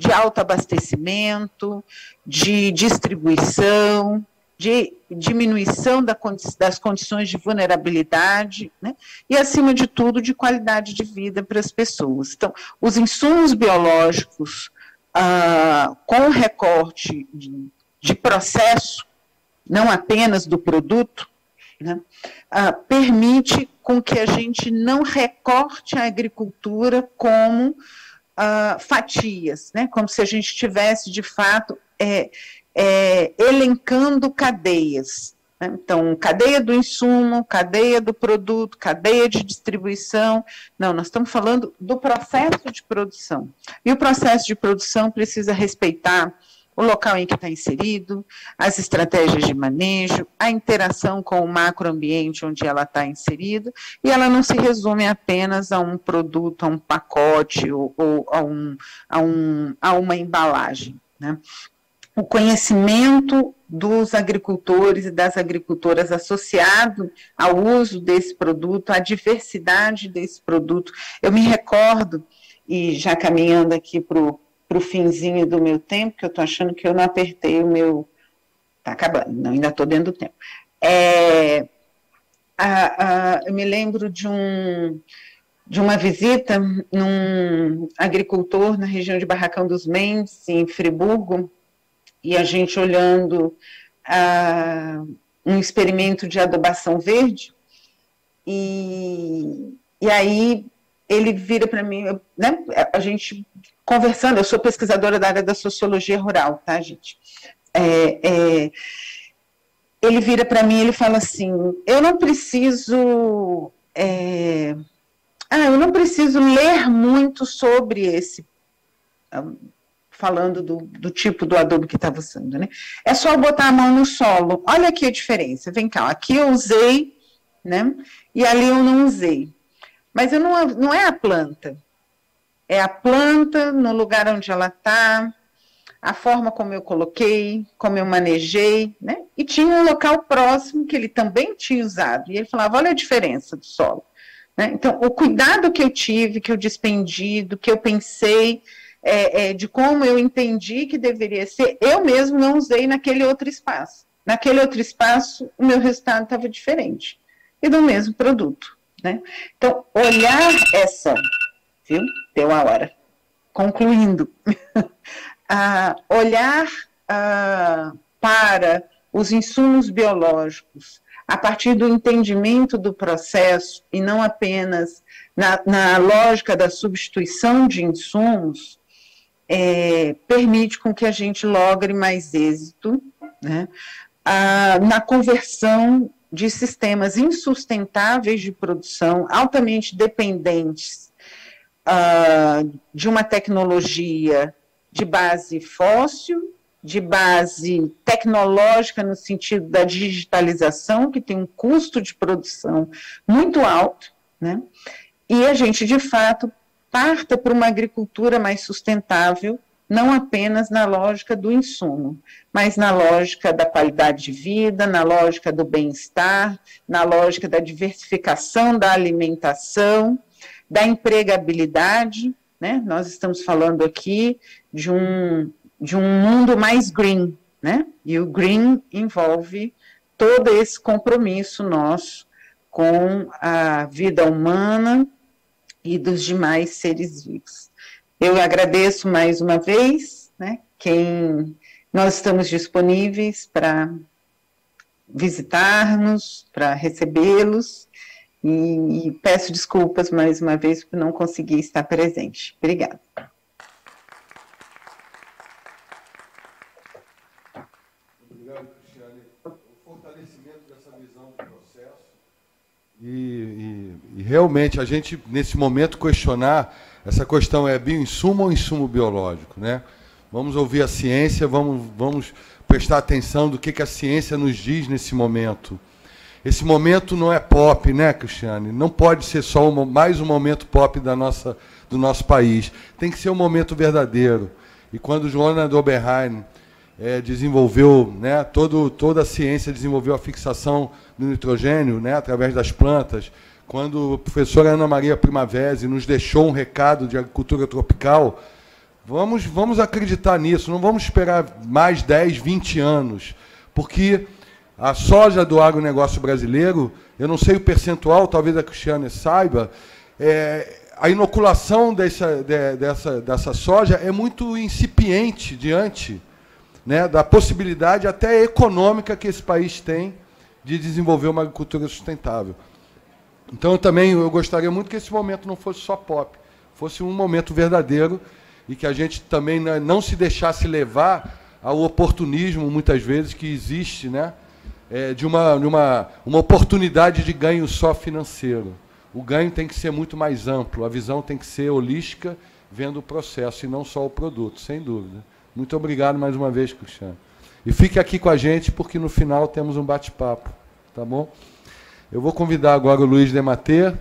de autoabastecimento, de distribuição, de diminuição das condições de vulnerabilidade, né? E, acima de tudo, de qualidade de vida para as pessoas. Então, os insumos biológicos, com recorte de processo, não apenas do produto, né, permite com que a gente não recorte a agricultura como fatias, né, como se a gente estivesse, de fato, elencando cadeias. Né? Então, cadeia do insumo, cadeia do produto, cadeia de distribuição. Não, nós estamos falando do processo de produção. E o processo de produção precisa respeitar o local em que está inserido, as estratégias de manejo, a interação com o macroambiente onde ela está inserida, e ela não se resume apenas a um produto, a um pacote ou a uma embalagem, né? O conhecimento dos agricultores e das agricultoras associado ao uso desse produto, à diversidade desse produto. Eu me recordo, e já caminhando aqui para o finzinho do meu tempo, que eu estou achando que eu não apertei o meu... Está acabando, não, ainda estou dentro do tempo. Eu me lembro de uma visita num agricultor na região de Barracão dos Mendes, em Friburgo, e a gente olhando um experimento de adubação verde, e aí ele vira para mim, né, a gente conversando, eu sou pesquisadora da área da sociologia rural, tá, gente? Ele vira para mim e ele fala assim, eu não preciso ler muito sobre esse... falando do tipo do adubo que estava usando, né? É só botar a mão no solo. Olha aqui a diferença. Vem cá, aqui eu usei, né? E ali eu não usei. Mas não é a planta. É a planta no lugar onde ela está, a forma como eu coloquei, como eu manejei, né? E tinha um local próximo que ele também tinha usado. E ele falava, olha a diferença do solo. Né? Então, o cuidado que eu tive, que eu despendi, do que eu pensei... de como eu entendi que deveria ser, eu mesmo não usei naquele outro espaço. Naquele outro espaço, o meu resultado estava diferente. E do mesmo produto. Né? Então, olhar viu? Deu a hora. Concluindo. Olhar para os insumos biológicos, a partir do entendimento do processo, e não apenas na lógica da substituição de insumos, permite com que a gente logre mais êxito, né, na conversão de sistemas insustentáveis de produção, altamente dependentes de uma tecnologia de base fóssil, de base tecnológica no sentido da digitalização, que tem um custo de produção muito alto, né? E a gente, de fato, parta para uma agricultura mais sustentável, não apenas na lógica do insumo, mas na lógica da qualidade de vida, na lógica do bem-estar, na lógica da diversificação da alimentação, da empregabilidade, né? Nós estamos falando aqui de um mundo mais green, né? E o green envolve todo esse compromisso nosso com a vida humana e dos demais seres vivos. Eu agradeço mais uma vez, né? Nós estamos disponíveis para visitar-nos, para recebê-los, e peço desculpas mais uma vez por não conseguir estar presente. Obrigada. E realmente a gente, nesse momento, questionar essa questão bioinsumo ou insumo biológico, né? Vamos ouvir a ciência, vamos prestar atenção do que a ciência nos diz nesse momento. Esse momento não é pop, né, Cristiane? Não pode ser só mais um momento pop do nosso país. Tem que ser um momento verdadeiro. E quando Johanna Doberheim desenvolveu, né, toda a ciência desenvolveu a fixação do nitrogênio, né, através das plantas, quando a professora Ana Maria Primavesi nos deixou um recado de agricultura tropical, vamos acreditar nisso, não vamos esperar mais 10, 20 anos, porque a soja do agronegócio brasileiro, eu não sei o percentual, talvez a Cristiane saiba, a inoculação dessa soja é muito incipiente diante, né, da possibilidade até econômica que esse país tem de desenvolver uma agricultura sustentável. Então, eu gostaria muito que esse momento não fosse só pop, fosse um momento verdadeiro e que a gente também não se deixasse levar ao oportunismo, muitas vezes, que existe, né, de uma oportunidade de ganho só financeiro. O ganho tem que ser muito mais amplo, a visão tem que ser holística, vendo o processo e não só o produto, sem dúvida. Muito obrigado mais uma vez, Cristiano. E fique aqui com a gente, porque no final temos um bate-papo, tá bom? Eu vou convidar agora o Luiz Dematê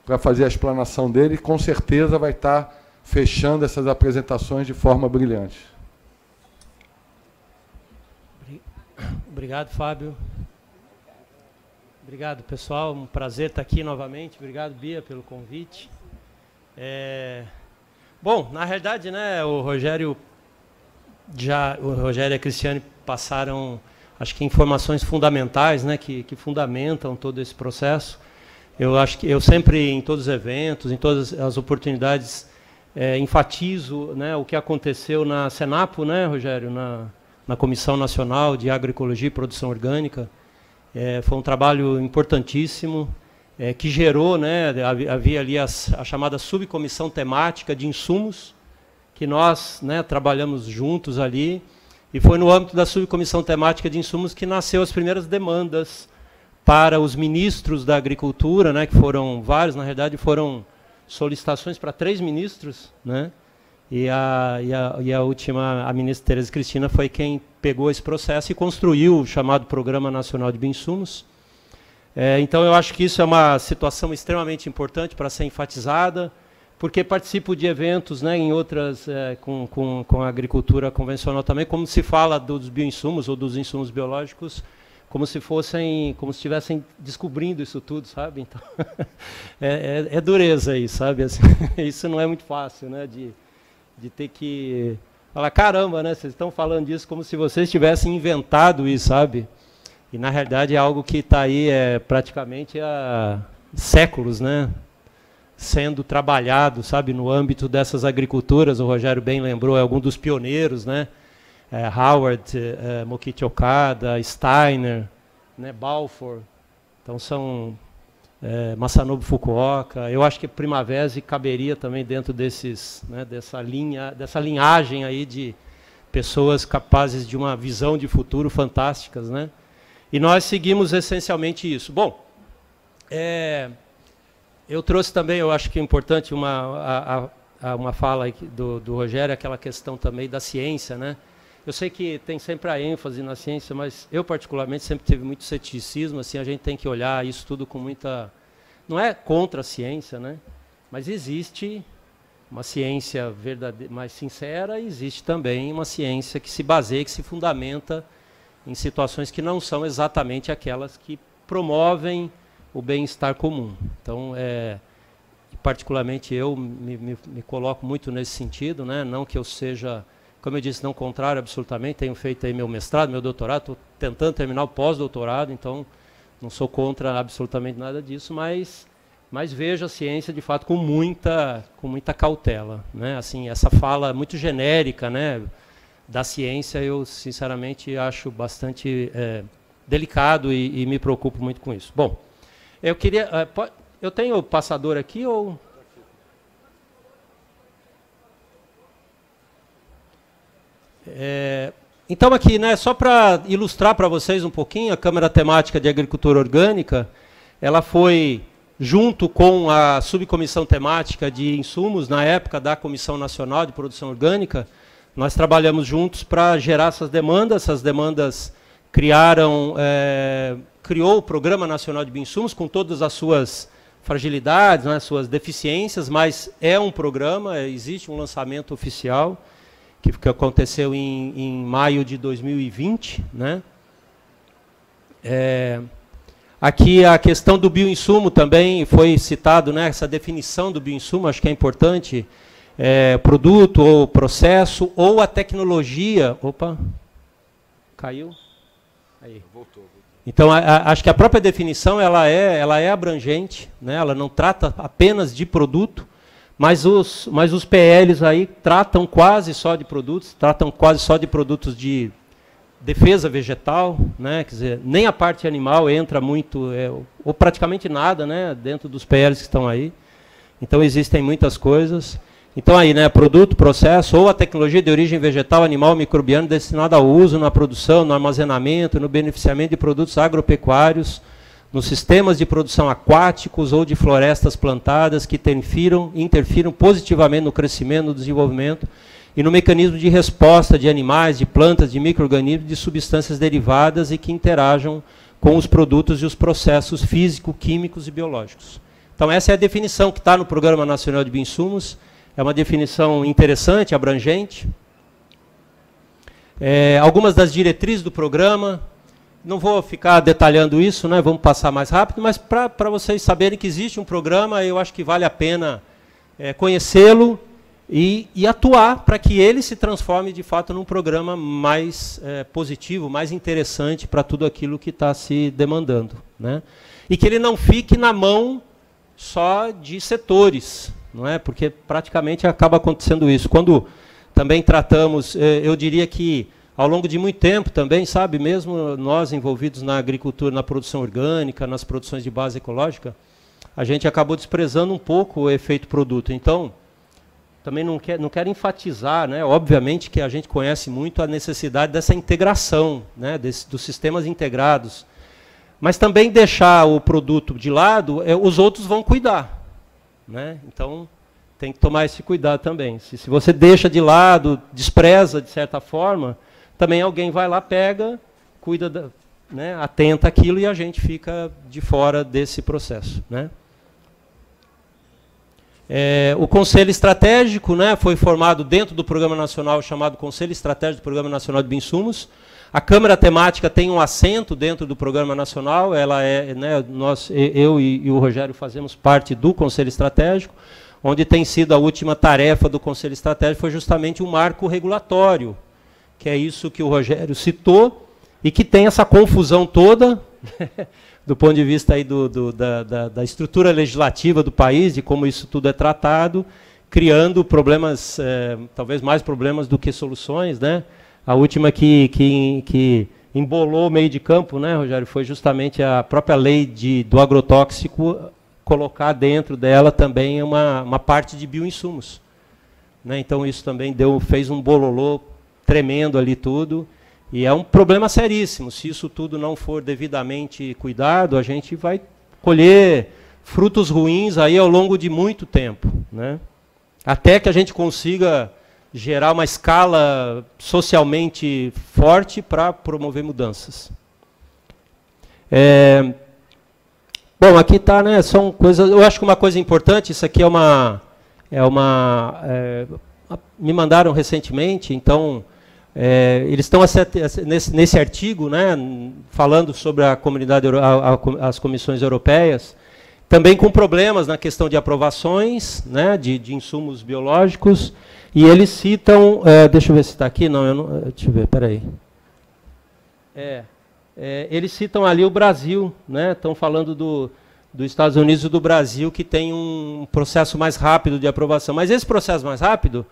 para fazer a explanação dele, e com certeza vai estar fechando essas apresentações de forma brilhante. Obrigado, Fábio. Obrigado, pessoal. Um prazer estar aqui novamente. Obrigado, Bia, pelo convite. Bom, na realidade, né, o Rogério e a Cristiane passaram, acho que, informações fundamentais, né, que fundamentam todo esse processo. Eu acho que eu sempre, em todos os eventos, em todas as oportunidades, enfatizo, né, o que aconteceu na Senapo, né, Rogério, na Comissão Nacional de Agroecologia e Produção Orgânica. Foi um trabalho importantíssimo, que gerou, né, havia ali a chamada subcomissão temática de insumos, que nós, né, trabalhamos juntos ali, e foi no âmbito da subcomissão temática de insumos que nasceu as primeiras demandas para os ministros da agricultura, né, que foram vários, na realidade foram solicitações para 3 ministros, né, e a última, a ministra Tereza Cristina, foi quem pegou esse processo e construiu o chamado Programa Nacional de Bioinsumos. Então, eu acho que isso é uma situação extremamente importante para ser enfatizada, porque participo de eventos, né, em outras, com a agricultura convencional também, como se fala dos bioinsumos ou dos insumos biológicos, como se estivessem descobrindo isso tudo, sabe? Então, é dureza aí, sabe? Assim, isso não é muito fácil, né, de ter que falar, caramba, né, vocês estão falando disso como se vocês tivessem inventado isso, sabe? E, na realidade, é algo que está aí praticamente há séculos, né, sendo trabalhado, sabe, no âmbito dessas agriculturas. O Rogério bem lembrou, é algum dos pioneiros, né, Howard, Mokichi Okada, Steiner, né, Balfour, então são Masanobu Fukuoka. Eu acho que Primavera caberia também dentro desses, né, dessa linhagem aí de pessoas capazes de uma visão de futuro fantásticas, né? E nós seguimos essencialmente isso. Bom, eu trouxe também, eu acho que é importante uma fala do Rogério, aquela questão também da ciência, né? Eu sei que tem sempre a ênfase na ciência, mas eu particularmente sempre tive muito ceticismo, assim, a gente tem que olhar isso tudo com muita... Não é contra a ciência, né? Mas existe uma ciência verdadeira, mais sincera, e existe também uma ciência que se baseia, que se fundamenta em situações que não são exatamente aquelas que promovem o bem-estar comum. Então, particularmente eu me coloco muito nesse sentido, né? Não que eu seja, como eu disse, não contrário absolutamente, tenho feito aí meu mestrado, meu doutorado, estou tentando terminar o pós-doutorado, então não sou contra absolutamente nada disso, mas vejo a ciência de fato com muita cautela, né? Assim, essa fala muito genérica, né, da ciência, eu sinceramente acho bastante delicado e me preocupo muito com isso. Bom, eu queria, eu tenho o passador aqui ou... Então aqui, né, só para ilustrar para vocês um pouquinho, a Câmara Temática de Agricultura Orgânica, ela foi, junto com a Subcomissão Temática de Insumos, na época da Comissão Nacional de Produção Orgânica, nós trabalhamos juntos para gerar essas demandas criou o Programa Nacional de Bioinsumos, com todas as suas fragilidades, né, suas deficiências, mas é um programa, existe um lançamento oficial, que aconteceu em maio de 2020, né? Aqui a questão do bioinsumo também foi citado, né? Essa definição do bioinsumo, acho que é importante, produto ou processo ou a tecnologia. Opa, caiu? Aí. Voltou. Então, acho que a própria definição ela é abrangente, né? Ela não trata apenas de produto, mas os PLs aí tratam quase só de produtos, de defesa vegetal, né? Quer dizer, nem a parte animal entra muito, ou praticamente nada, né, dentro dos PLs que estão aí. Então existem muitas coisas. Então aí, né, produto, processo ou a tecnologia de origem vegetal, animal, microbiano destinada ao uso na produção, no armazenamento, no beneficiamento de produtos agropecuários, nos sistemas de produção aquáticos ou de florestas plantadas que interfiram positivamente no crescimento, no desenvolvimento e no mecanismo de resposta de animais, de plantas, de micro-organismos, de substâncias derivadas e que interajam com os produtos e os processos físico, químicos e biológicos. Então essa é a definição que está no Programa Nacional de Bioinsumos, é uma definição interessante, abrangente. Algumas das diretrizes do programa, não vou ficar detalhando isso, né? Vamos passar mais rápido, mas para vocês saberem que existe um programa, eu acho que vale a pena conhecê-lo e atuar para que ele se transforme, de fato, num programa mais positivo, mais interessante para tudo aquilo que está se demandando, né? E que ele não fique na mão só de setores, não é? Porque praticamente acaba acontecendo isso. Quando também tratamos, eu diria que ao longo de muito tempo também, sabe, mesmo nós envolvidos na agricultura, na produção orgânica, nas produções de base ecológica, a gente acabou desprezando um pouco o efeito produto. Então, também não quero enfatizar, né, obviamente que a gente conhece muito a necessidade dessa integração, né, dos sistemas integrados, mas também deixar o produto de lado, os outros vão cuidar, né? Então, tem que tomar esse cuidado também. Se você deixa de lado, despreza de certa forma, também alguém vai lá, pega, cuida, né, atenta àquilo e a gente fica de fora desse processo, né? O Conselho Estratégico, né, foi formado dentro do Programa Nacional chamado Conselho Estratégico do Programa Nacional de Bioinsumos. A Câmara Temática tem um assento dentro do Programa Nacional, ela né, eu e o Rogério fazemos parte do Conselho Estratégico, onde tem sido a última tarefa do Conselho Estratégico foi justamente um marco regulatório, que é isso que o Rogério citou, e que tem essa confusão toda, do ponto de vista aí da estrutura legislativa do país, de como isso tudo é tratado, criando problemas, talvez mais problemas do que soluções, né? A última que embolou o meio de campo, né, Rogério, foi justamente a própria lei do agrotóxico colocar dentro dela também uma parte de bioinsumos. Né? Então isso também fez um bololô tremendo ali tudo. E é um problema seríssimo. Se isso tudo não for devidamente cuidado, a gente vai colher frutos ruins aí ao longo de muito tempo, né? Até que a gente consiga gerar uma escala socialmente forte para promover mudanças. Bom, aqui está, né? São coisas. Eu acho que uma coisa importante. Isso aqui me mandaram recentemente. Então, eles estão nesse artigo, né? Falando sobre a comunidade, as comissões europeias. Também com problemas na questão de aprovações, né, de insumos biológicos, e eles citam, deixa eu ver se está aqui, deixa eu ver, peraí. Eles citam ali o Brasil, né, estão falando dos Estados Unidos e do Brasil, que tem um processo mais rápido de aprovação. Mas esse processo mais rápido,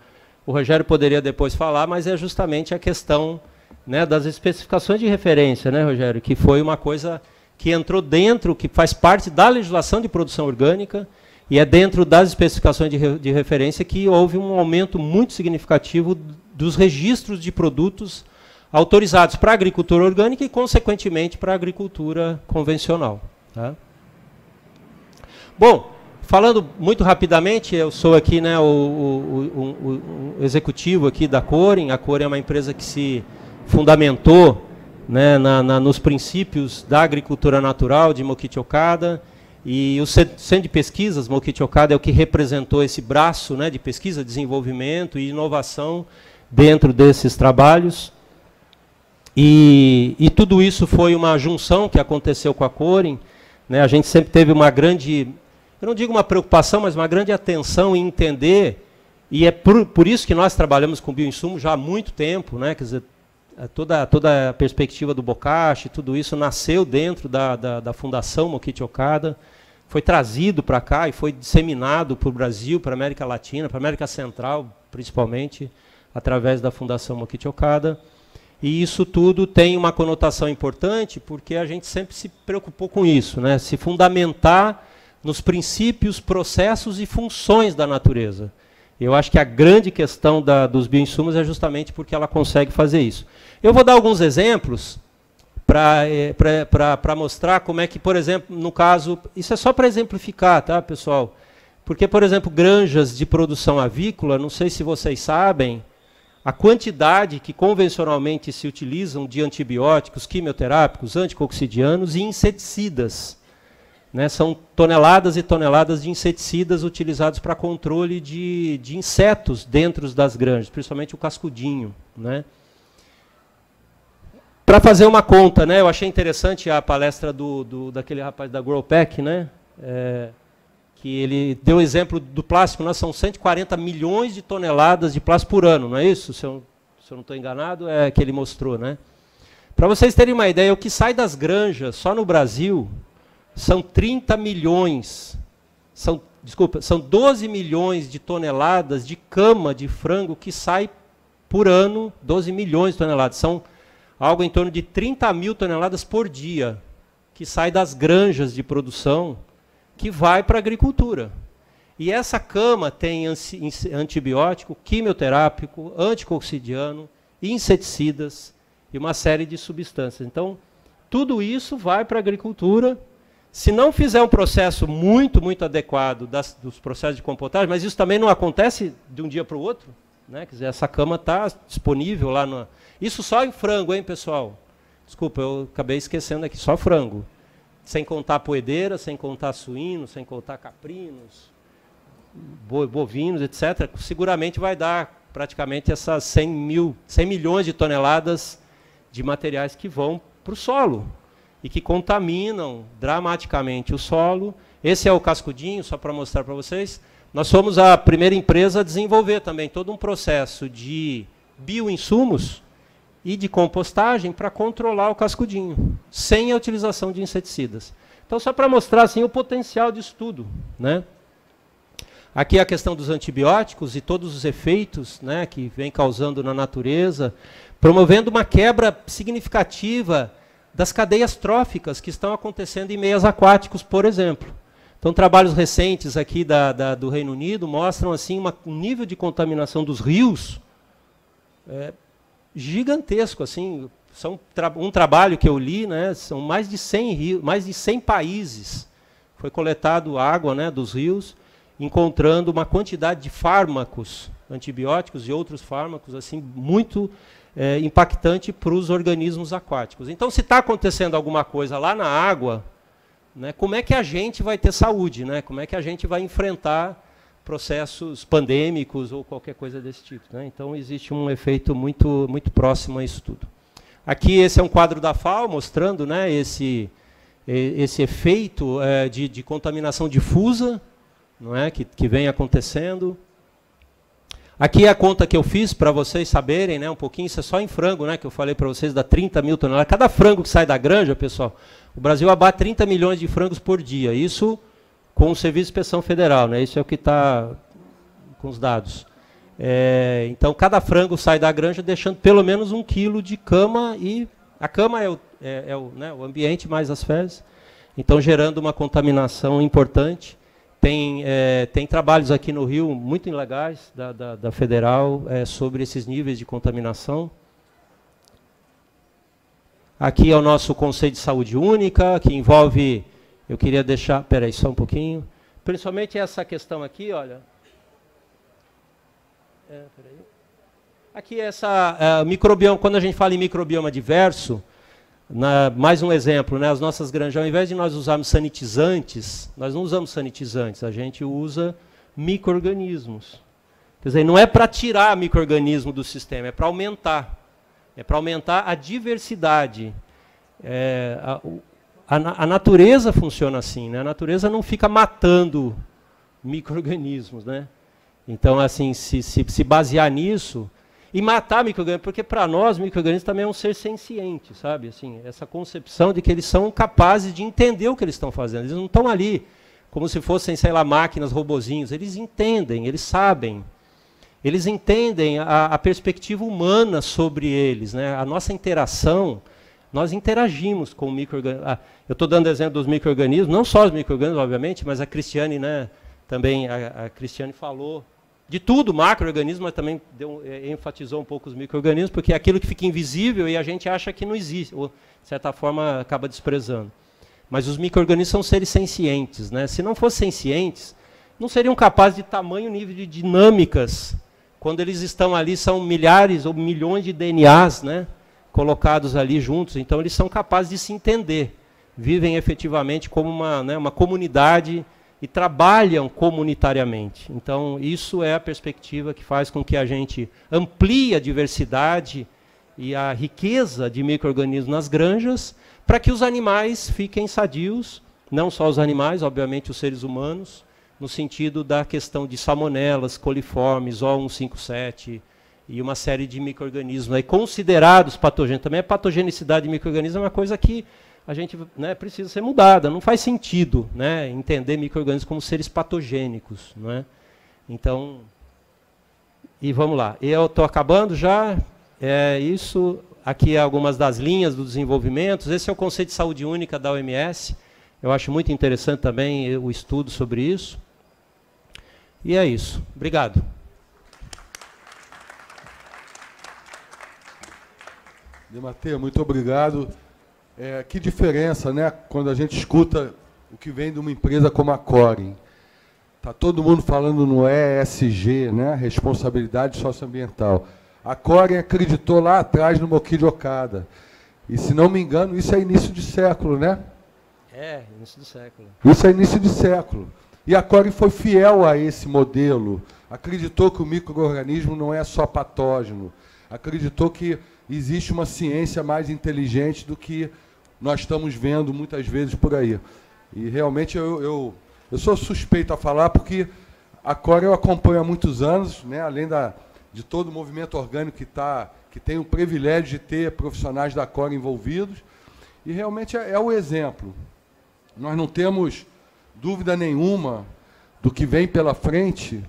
o Rogério poderia depois falar, mas é justamente a questão, né, das especificações de referência, né, Rogério, que foi uma coisa que entrou dentro, que faz parte da legislação de produção orgânica, e é dentro das especificações de referência que houve um aumento muito significativo dos registros de produtos autorizados para a agricultura orgânica e, consequentemente, para a agricultura convencional. Tá? Bom, falando muito rapidamente, eu sou aqui, né, o executivo aqui da Coren. A Coren é uma empresa que se fundamentou, né, nos princípios da agricultura natural de Mokichi Okada, e o Centro de Pesquisas Mokichi Okada é o que representou esse braço, né, de pesquisa, desenvolvimento e inovação dentro desses trabalhos. E tudo isso foi uma junção que aconteceu com a Coren, né, a gente sempre teve uma grande, eu não digo uma preocupação, mas uma grande atenção em entender, e é por isso que nós trabalhamos com bioinsumo já há muito tempo, né, quer dizer, toda a perspectiva do Bokashi, tudo isso nasceu dentro da Fundação Mokichi Okada, foi trazido para cá e foi disseminado para o Brasil, para a América Latina, para a América Central, principalmente, através da Fundação Mokichi Okada. E isso tudo tem uma conotação importante, porque a gente sempre se preocupou com isso, né? Se fundamentar nos princípios, processos e funções da natureza. Eu acho que a grande questão dos bioinsumos é justamente porque ela consegue fazer isso. Eu vou dar alguns exemplos para mostrar como é que, por exemplo, no caso, isso é só para exemplificar, tá, pessoal? Porque, por exemplo, granjas de produção avícola, não sei se vocês sabem, a quantidade que convencionalmente se utilizam de antibióticos, quimioterápicos, anticoccidianos e inseticidas. Né, são toneladas e toneladas de inseticidas utilizados para controle de insetos dentro das granjas, principalmente o cascudinho. Né. Para fazer uma conta, né, eu achei interessante a palestra daquele rapaz da Growpack, né, que ele deu o exemplo do plástico. Nós são 140 milhões de toneladas de plástico por ano, não é isso? Se eu não estou enganado, é que ele mostrou. Né. Para vocês terem uma ideia, o que sai das granjas, só no Brasil, são 30 milhões, são 12 milhões de toneladas de cama de frango que sai por ano, 12 milhões de toneladas. São algo em torno de 30 mil toneladas por dia, que sai das granjas de produção, que vai para a agricultura. E essa cama tem antibiótico, quimioterápico, anticoccidiano, inseticidas e uma série de substâncias. Então, tudo isso vai para a agricultura. Se não fizer um processo muito, muito adequado dos processos de compostagem, mas isso também não acontece de um dia para o outro, né? Quer dizer, essa cama está disponível lá no... Isso só em frango, hein, pessoal? Desculpa, eu acabei esquecendo aqui, só frango. Sem contar poedeira, sem contar suínos, sem contar caprinos, bovinos, etc. Seguramente vai dar praticamente essas 100 milhões de toneladas de materiais que vão para o solo e que contaminam dramaticamente o solo. Esse é o cascudinho, só para mostrar para vocês. Nós fomos a primeira empresa a desenvolver também todo um processo de bioinsumos e de compostagem para controlar o cascudinho, sem a utilização de inseticidas. Então, só para mostrar assim, o potencial disso tudo. Né? Aqui a questão dos antibióticos e todos os efeitos, né, que vem causando na natureza, promovendo uma quebra significativa das cadeias tróficas que estão acontecendo em meios aquáticos, por exemplo. Então, trabalhos recentes aqui do Reino Unido mostram assim, um nível de contaminação dos rios gigantesco. Assim, um trabalho que eu li, né, são mais de 100 rios, mais de 100 países. Foi coletado água, né, dos rios, encontrando uma quantidade de fármacos, antibióticos e outros fármacos assim, muito impactante para os organismos aquáticos. Então, se está acontecendo alguma coisa lá na água, né, como é que a gente vai ter saúde? Né? Como é que a gente vai enfrentar processos pandêmicos ou qualquer coisa desse tipo? Né? Então, existe um efeito muito, muito próximo a isso tudo. Aqui, esse é um quadro da FAO, mostrando, né, esse efeito de contaminação difusa, não é, que vem acontecendo. Aqui é a conta que eu fiz para vocês saberem, né, um pouquinho, isso é só em frango, né, que eu falei para vocês, dá 30 mil toneladas. Cada frango que sai da granja, pessoal, o Brasil abate 30 milhões de frangos por dia. Isso com o Serviço de Inspeção Federal, né, isso é o que está com os dados. Então, cada frango sai da granja deixando pelo menos 1 quilo de cama, e a cama é o ambiente mais as fezes, então gerando uma contaminação importante. Tem trabalhos aqui no Rio muito legais, da Federal, sobre esses níveis de contaminação. Aqui é o nosso Conselho de Saúde Única, que envolve, eu queria deixar, peraí, só um pouquinho, principalmente essa questão aqui, olha. Aqui essa microbioma, quando a gente fala em microbioma diverso, mais um exemplo, né, as nossas granjas, ao invés de nós usarmos sanitizantes, nós não usamos sanitizantes, a gente usa micro-organismos. Quer dizer, não é para tirar micro-organismo do sistema, é para aumentar. É para aumentar a diversidade. A natureza funciona assim, né? A natureza não fica matando micro-organismos, né? Então, assim, se basear nisso, e matar micro-organismos, porque para nós, micro-organismos também é um ser senciente, sabe? Assim, essa concepção de que eles são capazes de entender o que eles estão fazendo. Eles não estão ali como se fossem, sei lá, máquinas, robozinhos. Eles entendem, eles sabem. Eles entendem a perspectiva humana sobre eles, né? A nossa interação, nós interagimos com o micro-organismo. Eu estou dando exemplo dos micro-organismos, não só os micro-organismos, obviamente, mas a Cristiane, né, também, a Cristiane falou de tudo, macro-organismo, mas também enfatizou um pouco os micro-organismos, porque é aquilo que fica invisível e a gente acha que não existe, ou, de certa forma, acaba desprezando. Mas os micro-organismos são seres sencientes, né? Se não fossem sencientes, não seriam capazes de tamanho nível de dinâmicas. Quando eles estão ali, são milhares ou milhões de DNAs, né, colocados ali juntos, então eles são capazes de se entender, vivem efetivamente como uma comunidade e trabalham comunitariamente. Então, isso é a perspectiva que faz com que a gente amplie a diversidade e a riqueza de micro-organismos nas granjas, para que os animais fiquem sadios, não só os animais, obviamente os seres humanos, no sentido da questão de salmonelas, coliformes, O157 e uma série de micro-organismos aí considerados patogênicos. Também a patogenicidade de micro-organismos é uma coisa que a gente, né, precisa ser mudada. Não faz sentido, né, entender micro-organismos como seres patogênicos. Né? Então, e vamos lá. Eu estou acabando já. Isso aqui é algumas das linhas do desenvolvimento. Esse é o conceito de saúde única da OMS. Eu acho muito interessante também o estudo sobre isso. E é isso. Obrigado. Demateu, muito obrigado. Que diferença, né, quando a gente escuta o que vem de uma empresa como a Coren. Está todo mundo falando no ESG, né, responsabilidade socioambiental. A Coren acreditou lá atrás no Mokichi Okada. E, se não me engano, isso é início de século, né? Início do século. Isso é início de século. E a Coren foi fiel a esse modelo. Acreditou que o micro-organismo não é só patógeno. Acreditou que existe uma ciência mais inteligente do que nós estamos vendo muitas vezes por aí. E realmente eu sou suspeito a falar, porque a Coren eu acompanho há muitos anos, né, além de todo o movimento orgânico que tem o privilégio de ter profissionais da Coren envolvidos, e realmente é o exemplo. Nós não temos dúvida nenhuma do que vem pela frente,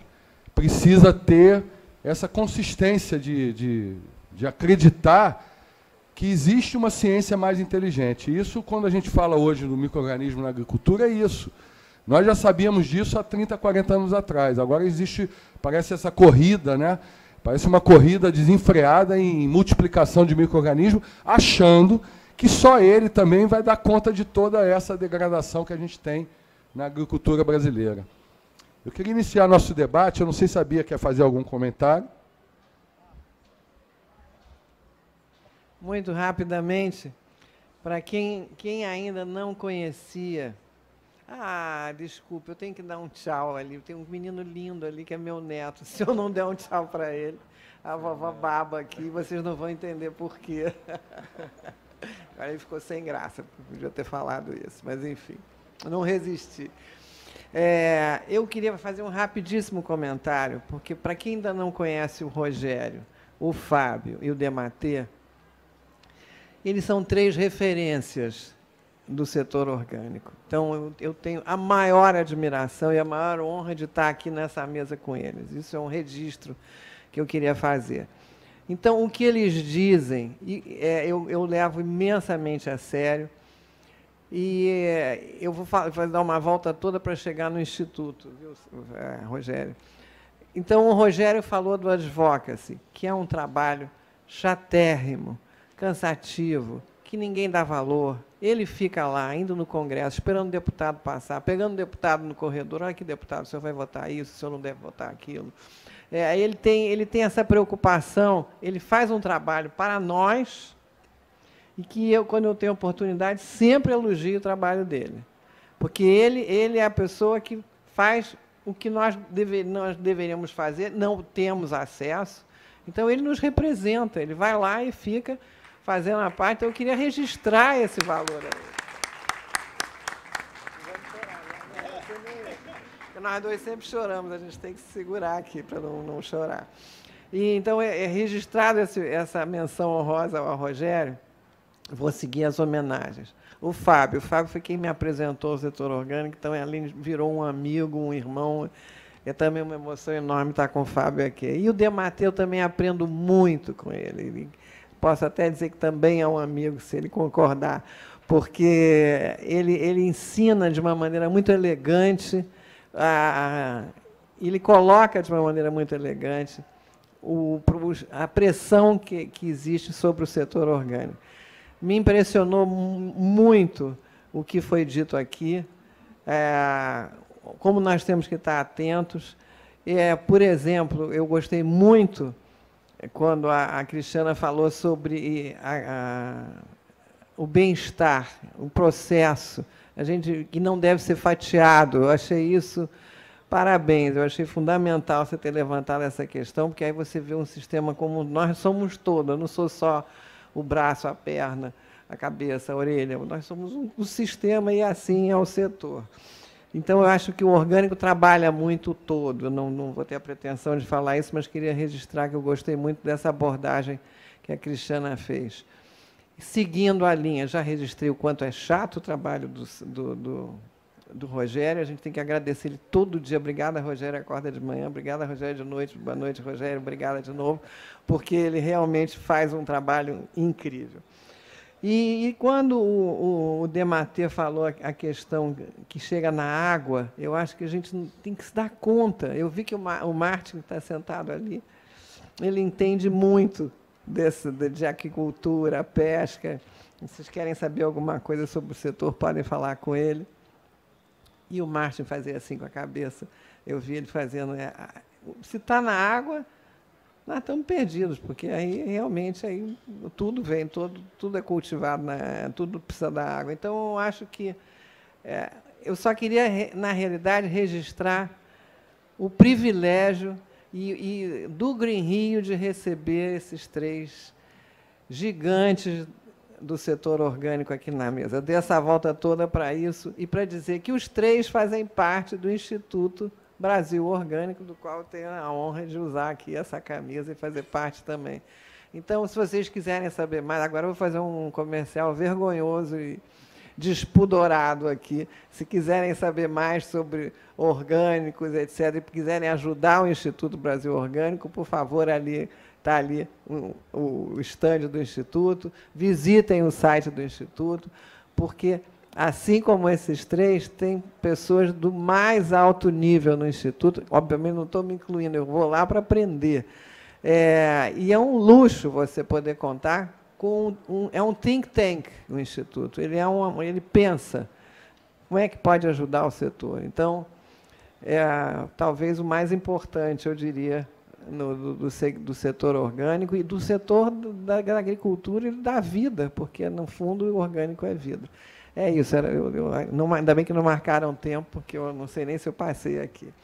precisa ter essa consistência de de acreditar que existe uma ciência mais inteligente. Isso, quando a gente fala hoje do micro-organismo na agricultura, é isso. Nós já sabíamos disso há 30, 40 anos atrás. Agora existe, parece essa corrida, né? Parece uma corrida desenfreada em multiplicação de micro-organismos, achando que só ele também vai dar conta de toda essa degradação que a gente tem na agricultura brasileira. Eu queria iniciar nosso debate, eu não sei se a Bia quer fazer algum comentário. Muito rapidamente, para quem ainda não conhecia... desculpa, eu tenho que dar um tchau ali. Tem um menino lindo ali que é meu neto. Se eu não der um tchau para ele, a vovó baba aqui, vocês não vão entender por quê. Agora ele ficou sem graça, podia ter falado isso, mas enfim, não resisti. Eu queria fazer um rapidíssimo comentário, porque para quem ainda não conhece o Rogério, o Fábio e o Dematê, eles são 3 referências do setor orgânico. Então, eu tenho a maior admiração e a maior honra de estar aqui nessa mesa com eles. Isso é um registro que eu queria fazer. Então, o que eles dizem, eu levo imensamente a sério, e eu vou dar uma volta toda para chegar no Instituto, viu, Rogério? Então, o Rogério falou do advocacy, que é um trabalho chatérrimo, cansativo, que ninguém dá valor. Ele fica lá, indo no Congresso, esperando o deputado passar, pegando o deputado no corredor. Olha que deputado, o senhor vai votar isso, o senhor não deve votar aquilo. Ele tem essa preocupação, ele faz um trabalho para nós, e que eu, quando eu tenho oportunidade, sempre elogio o trabalho dele. Porque ele é a pessoa que faz o que nós deveríamos fazer, não temos acesso. Então, ele nos representa, ele vai lá e fica fazendo a parte. Então, eu queria registrar esse valor aí. Nós dois sempre choramos, a gente tem que se segurar aqui para não chorar. E, então, é registrado essa menção honrosa ao Rogério. Vou seguir as homenagens. O Fábio foi quem me apresentou o setor orgânico, então ele virou um amigo, um irmão. É também uma emoção enorme estar com o Fábio aqui. E o Dematê, eu também aprendo muito com ele. Posso até dizer que também é um amigo, se ele concordar, porque ele ensina de uma maneira muito elegante, ele coloca de uma maneira muito elegante a pressão que existe sobre o setor orgânico. Me impressionou muito o que foi dito aqui, como nós temos que estar atentos. Por exemplo, eu gostei muito quando a Cristiana falou sobre o bem-estar, o processo, que não deve ser fatiado. Eu achei isso, parabéns, eu achei fundamental você ter levantado essa questão, porque aí você vê um sistema como nós somos todos, eu não sou só o braço, a perna, a cabeça, a orelha, nós somos um sistema e assim é o setor. Então, eu acho que o orgânico trabalha muito o todo. Eu não vou ter a pretensão de falar isso, mas queria registrar que eu gostei muito dessa abordagem que a Cristiana fez. Seguindo a linha, já registrei o quanto é chato o trabalho do Rogério, a gente tem que agradecer ele todo dia. Obrigada, Rogério, acorda de manhã, obrigada, Rogério, de noite, boa noite, Rogério, obrigada de novo, porque ele realmente faz um trabalho incrível. E quando o Dematê falou a questão que chega na água, eu acho que a gente tem que se dar conta. Eu vi que o Martin, que está sentado ali, ele entende muito de aquicultura, pesca. Se vocês querem saber alguma coisa sobre o setor, podem falar com ele. E o Martin fazia assim com a cabeça. Eu vi ele fazendo... se está na água, nós estamos perdidos, porque aí realmente tudo vem, tudo é cultivado, tudo precisa da água. Então, eu acho que... eu só queria, na realidade, registrar o privilégio do Green Rio de receber esses 3 gigantes do setor orgânico aqui na mesa. Dei essa volta toda para isso e para dizer que os 3 fazem parte do Instituto Brasil Orgânico, do qual eu tenho a honra de usar aqui essa camisa e fazer parte também. Então, se vocês quiserem saber mais, agora eu vou fazer um comercial vergonhoso e despudorado aqui. Se quiserem saber mais sobre orgânicos, etc., e quiserem ajudar o Instituto Brasil Orgânico, por favor, ali está ali o estande do Instituto, visitem o site do Instituto, porque, assim como esses três, tem pessoas do mais alto nível no Instituto. Obviamente, não estou me incluindo, eu vou lá para aprender. E é um luxo você poder contar com é um think tank, o Instituto. Ele pensa como é que pode ajudar o setor. Então, talvez o mais importante, eu diria, do setor orgânico e do setor da agricultura e da vida, porque, no fundo, o orgânico é vida. É isso. Ainda bem que não marcaram tempo, porque eu não sei nem se eu passei aqui.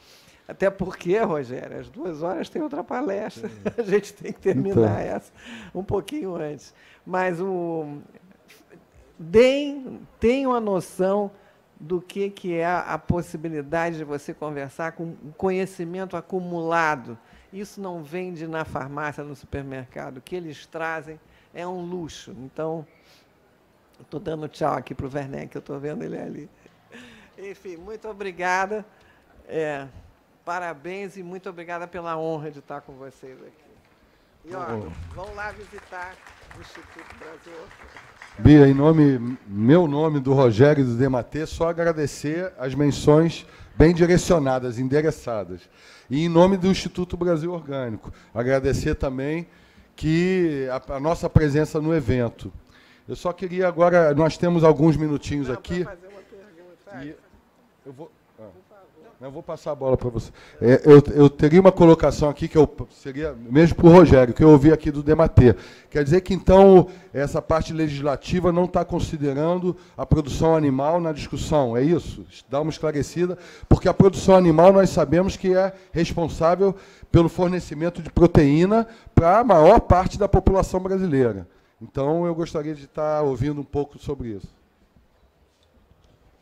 Até porque, Rogério, às 2 horas tem outra palestra. A gente tem que terminar essa um pouquinho antes. Mas tenham a noção do que é a possibilidade de você conversar com conhecimento acumulado. Isso não vende na farmácia, no supermercado. O que eles trazem é um luxo. Então, estou dando tchau aqui para o Werneck, que eu estou vendo ele ali. Enfim, muito obrigada. Parabéns e muito obrigada pela honra de estar com vocês aqui. E, vão lá visitar o Instituto Brasil. Bia, em meu nome, do Rogério e do Dematê, só agradecer as menções bem direcionadas, endereçadas. E em nome do Instituto Brasil Orgânico, agradecer também a nossa presença no evento. Eu só queria agora, nós temos alguns minutinhos aqui. Fazer uma pergunta. Eu vou passar a bola para você. Eu teria uma colocação aqui que seria mesmo para o Rogério, que eu ouvi aqui do Dematê. Quer dizer que, então, essa parte legislativa não está considerando a produção animal na discussão, é isso? Dá uma esclarecida, porque a produção animal nós sabemos que é responsável pelo fornecimento de proteína para a maior parte da população brasileira. Então, eu gostaria de estar ouvindo um pouco sobre isso.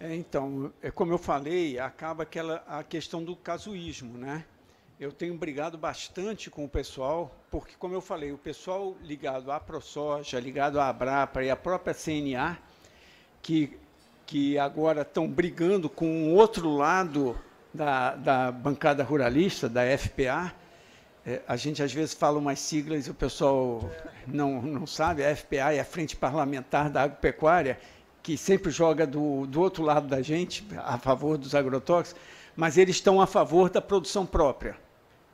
Então, como eu falei, acaba a questão do casuísmo, né? Eu tenho brigado bastante com o pessoal, porque, como eu falei, o pessoal ligado à ProSoja, ligado à Abrapa e à própria CNA, que agora estão brigando com o outro lado da bancada ruralista, da FPA. A gente, às vezes, fala umas siglas e o pessoal não sabe. A FPA é a Frente Parlamentar da Agropecuária, que sempre joga do outro lado da gente, a favor dos agrotóxicos, mas eles estão a favor da produção própria,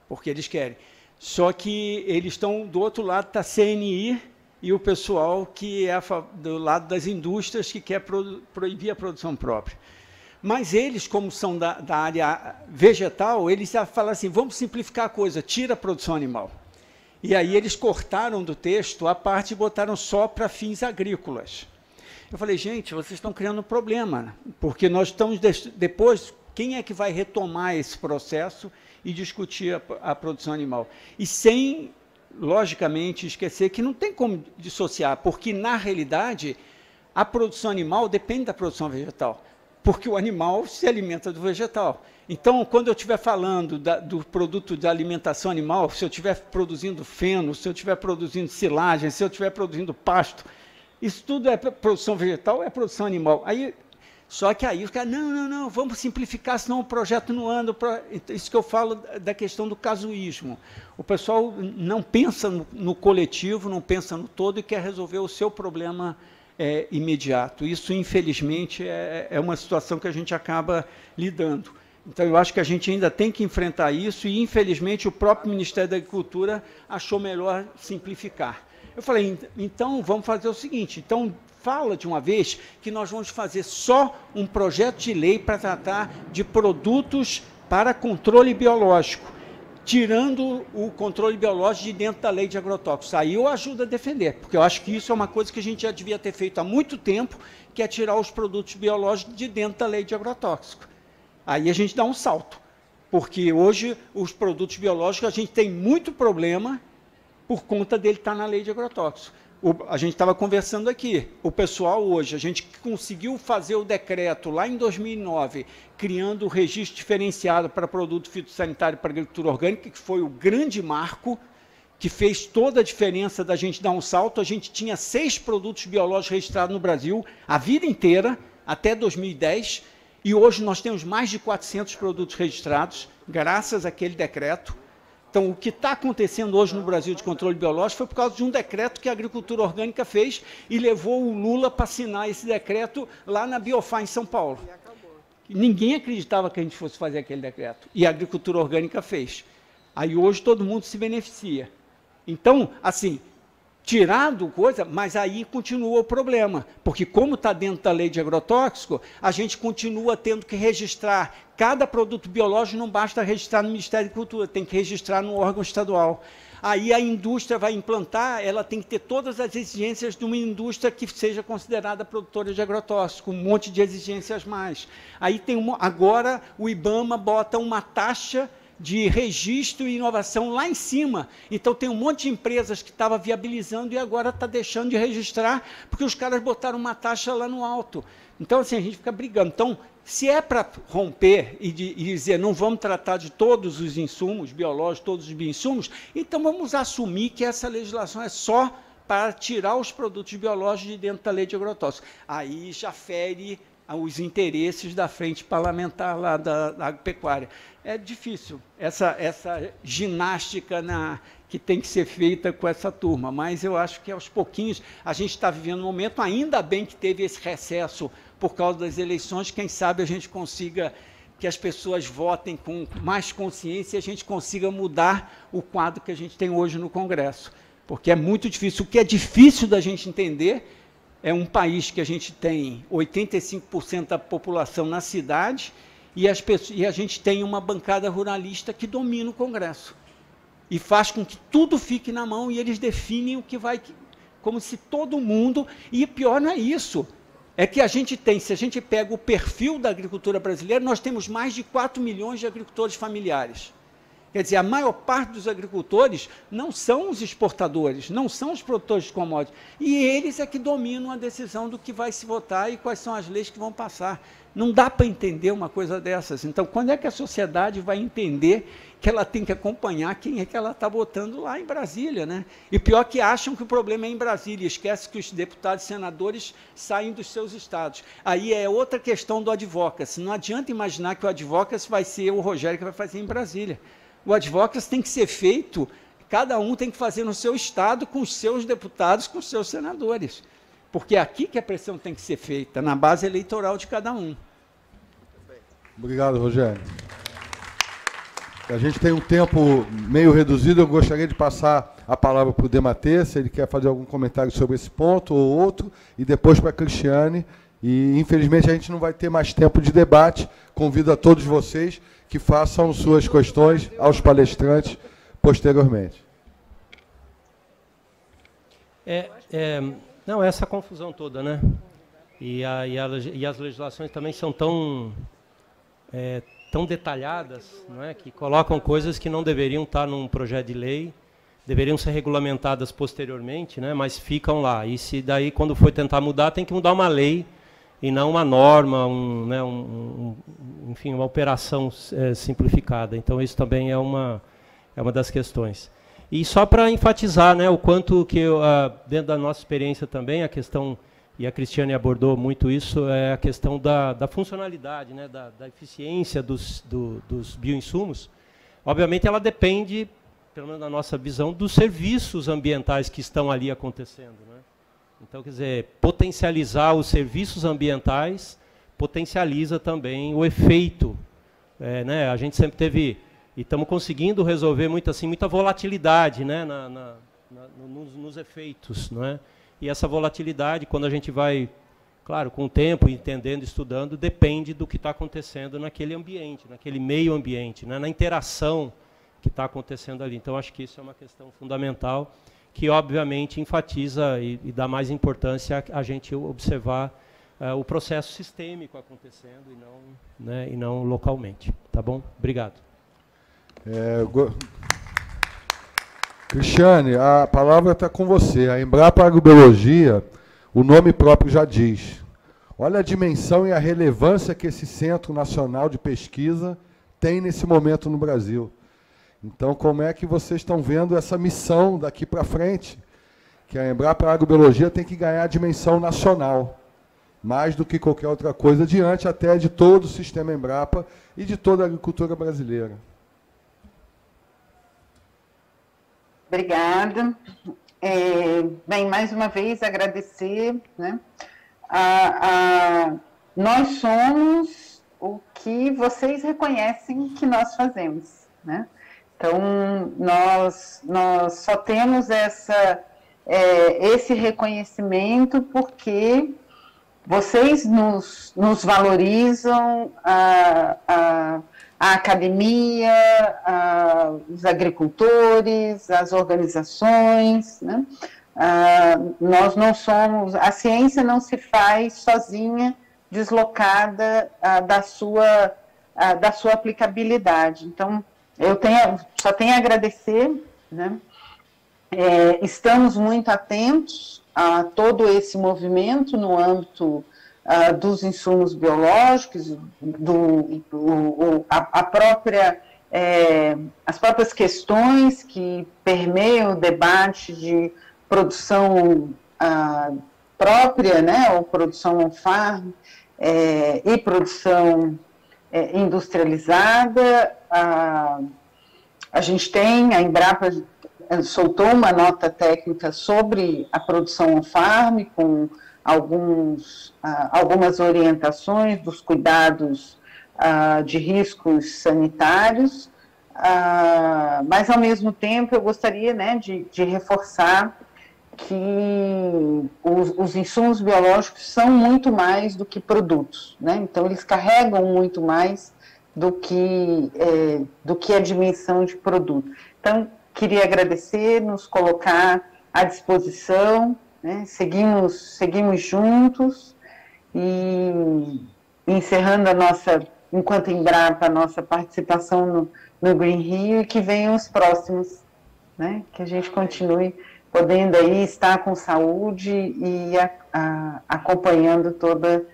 porque eles querem. Só que eles estão do outro lado, está a CNI e o pessoal que é do lado das indústrias que quer proibir a produção própria. Mas eles, como são da área vegetal, eles já falam assim, vamos simplificar a coisa, tira a produção animal. E aí eles cortaram do texto a parte e botaram só para fins agrícolas. Eu falei, gente, vocês estão criando um problema, porque nós estamos, depois, quem é que vai retomar esse processo e discutir a produção animal? E sem, logicamente, esquecer que não tem como dissociar, porque, na realidade, a produção animal depende da produção vegetal, porque o animal se alimenta do vegetal. Então, quando eu estiver falando do produto de alimentação animal, se eu estiver produzindo feno, se eu estiver produzindo silagem, se eu estiver produzindo pasto, isso tudo é produção vegetal, é produção animal. Só que aí os caras, não, vamos simplificar, senão o projeto não anda. Isso que eu falo da questão do casuísmo. O pessoal não pensa no coletivo, não pensa no todo e quer resolver o seu problema imediato. Isso, infelizmente, é uma situação que a gente acaba lidando. Então, eu acho que a gente ainda tem que enfrentar isso e, infelizmente, o próprio Ministério da Agricultura achou melhor simplificar. Eu falei, então, vamos fazer o seguinte, então, fala de uma vez que nós vamos fazer só um projeto de lei para tratar de produtos para controle biológico, tirando o controle biológico de dentro da lei de agrotóxicos. Aí eu ajudo a defender, porque eu acho que isso é uma coisa que a gente já devia ter feito há muito tempo, que é tirar os produtos biológicos de dentro da lei de agrotóxicos. Aí a gente dá um salto, porque hoje os produtos biológicos a gente tem muito problema por conta dele estar na lei de agrotóxicos. A gente estava conversando aqui, o pessoal hoje, a gente conseguiu fazer o decreto lá em 2009, criando o registro diferenciado para produto fitossanitário para agricultura orgânica, que foi o grande marco, que fez toda a diferença da gente dar um salto. A gente tinha 6 produtos biológicos registrados no Brasil, a vida inteira, até 2010, e hoje nós temos mais de 400 produtos registrados, graças àquele decreto, Então, o que está acontecendo hoje no Brasil de controle biológico foi por causa de um decreto que a agricultura orgânica fez e levou o Lula para assinar esse decreto lá na Biofá, em São Paulo. Ninguém acreditava que a gente fosse fazer aquele decreto, e a agricultura orgânica fez. Aí hoje todo mundo se beneficia. Então, assim, tirado coisa, mas aí continua o problema, porque como está dentro da lei de agrotóxico, a gente continua tendo que registrar cada produto biológico, não basta registrar no Ministério da Agricultura, tem que registrar no órgão estadual. Aí a indústria vai implantar, ela tem que ter todas as exigências de uma indústria que seja considerada produtora de agrotóxico, um monte de exigências mais. Aí tem agora o IBAMA bota uma taxa de registro e inovação lá em cima. Então, tem um monte de empresas que estava viabilizando e agora está deixando de registrar, porque os caras botaram uma taxa lá no alto. Então, assim, a gente fica brigando. Então, se é para romper e dizer não vamos tratar de todos os insumos biológicos, todos os bioinsumos, então vamos assumir que essa legislação é só para tirar os produtos biológicos de dentro da lei de agrotóxicos. Aí já fere os interesses da frente parlamentar lá da agropecuária. É difícil essa ginástica que tem que ser feita com essa turma, mas eu acho que aos pouquinhos a gente está vivendo um momento, ainda bem que teve esse recesso por causa das eleições, quem sabe a gente consiga que as pessoas votem com mais consciência e a gente consiga mudar o quadro que a gente tem hoje no Congresso, porque é muito difícil. O que é difícil da gente entender é um país que a gente tem 85% da população na cidade e a gente tem uma bancada ruralista que domina o Congresso e faz com que tudo fique na mão e eles definem o que vai, como se todo mundo... E pior não é isso, é que a gente tem, se a gente pega o perfil da agricultura brasileira, nós temos mais de 4 milhões de agricultores familiares. Quer dizer, a maior parte dos agricultores não são os exportadores, não são os produtores de commodities. E eles é que dominam a decisão do que vai se votar e quais são as leis que vão passar. Não dá para entender uma coisa dessas. Então, quando é que a sociedade vai entender que ela tem que acompanhar quem é que ela está votando lá em Brasília, né? E pior que acham que o problema é em Brasília, esquece que os deputados e senadores saem dos seus estados. Aí é outra questão do advocacy. Não adianta imaginar que o advocacy vai ser o Rogério que vai fazer em Brasília. O advocacy tem que ser feito, cada um tem que fazer no seu estado, com os seus deputados, com os seus senadores. Porque é aqui que a pressão tem que ser feita, na base eleitoral de cada um. Obrigado, Rogério. A gente tem um tempo meio reduzido, eu gostaria de passar a palavra para o Dematê, se ele quer fazer algum comentário sobre esse ponto ou outro, e depois para a Cristiane. E, infelizmente, a gente não vai ter mais tempo de debate. Convido a todos vocês que façam suas questões aos palestrantes posteriormente. Não, essa confusão toda, né? E as legislações também são tão detalhadas, não é? Que colocam coisas que não deveriam estar num projeto de lei, deveriam ser regulamentadas posteriormente, né? Mas ficam lá. E se daí, quando for tentar mudar, tem que mudar uma lei e não uma norma, enfim, uma operação simplificada. Então, isso também é uma das questões. E só para enfatizar, né, o quanto que, dentro da nossa experiência também, a questão, e a Cristiane abordou muito isso, é a questão da funcionalidade, né, da eficiência dos bioinsumos. Obviamente, ela depende, pelo menos na nossa visão, dos serviços ambientais que estão ali acontecendo, né? Então, quer dizer, potencializar os serviços ambientais potencializa também o efeito. Né? A gente sempre teve, e estamos conseguindo resolver muita volatilidade, né? Nos efeitos. Não é? E essa volatilidade, quando a gente vai, claro, com o tempo, entendendo, estudando, depende do que está acontecendo naquele ambiente, naquele meio ambiente, né? Na interação que está acontecendo ali. Então, acho que isso é uma questão fundamental, que obviamente enfatiza e dá mais importância a gente observar o processo sistêmico acontecendo e não localmente. Tá bom? Obrigado. Cristiane, a palavra está com você. A Embrapa Agrobiologia, o nome próprio já diz. Olha a dimensão e a relevância que esse Centro Nacional de Pesquisa tem nesse momento no Brasil. Então, como é que vocês estão vendo essa missão daqui para frente? Que a Embrapa Agrobiologia tem que ganhar a dimensão nacional, mais do que qualquer outra coisa, diante até de todo o sistema Embrapa e de toda a agricultura brasileira. Obrigada. Bem, mais uma vez agradecer, né? Nós somos o que vocês reconhecem que nós fazemos, né? Então, nós só temos esse reconhecimento porque vocês nos valorizam, a academia, os agricultores, as organizações, né? Nós não somos, a ciência não se faz sozinha, deslocada da sua aplicabilidade. Então, só tenho a agradecer, né? Estamos muito atentos a todo esse movimento no âmbito dos insumos biológicos, as próprias questões que permeiam o debate de produção própria, né, ou produção on-farm e produção industrializada. A gente tem, a Embrapa soltou uma nota técnica sobre a produção on-farm, com algumas orientações dos cuidados de riscos sanitários, mas, ao mesmo tempo, eu gostaria, né, de reforçar que os insumos biológicos são muito mais do que produtos, né? Então, eles carregam muito mais do que a dimensão de produto. Então, queria agradecer, nos colocar à disposição, né? Seguimos juntos e encerrando enquanto Embrapa, a nossa participação no Green Rio, e que venham os próximos, né? Que a gente continue podendo aí estar com saúde e acompanhando toda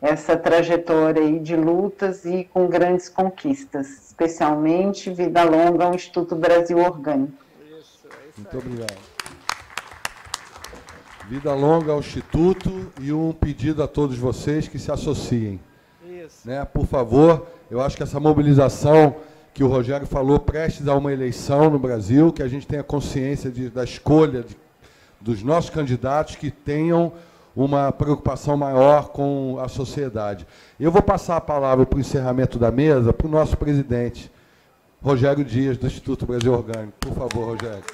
essa trajetória aí de lutas e com grandes conquistas, especialmente vida longa ao Instituto Brasil Orgânico. Muito obrigado. Vida longa ao Instituto, e um pedido a todos vocês que se associem. Isso. Né? Por favor, eu acho que essa mobilização que o Rogério falou, prestes a uma eleição no Brasil, que a gente tenha consciência da escolha dos nossos candidatos que tenham uma preocupação maior com a sociedade. Eu vou passar a palavra para o encerramento da mesa para o nosso presidente, Rogério Dias, do Instituto Brasil Orgânico. Por favor, Rogério.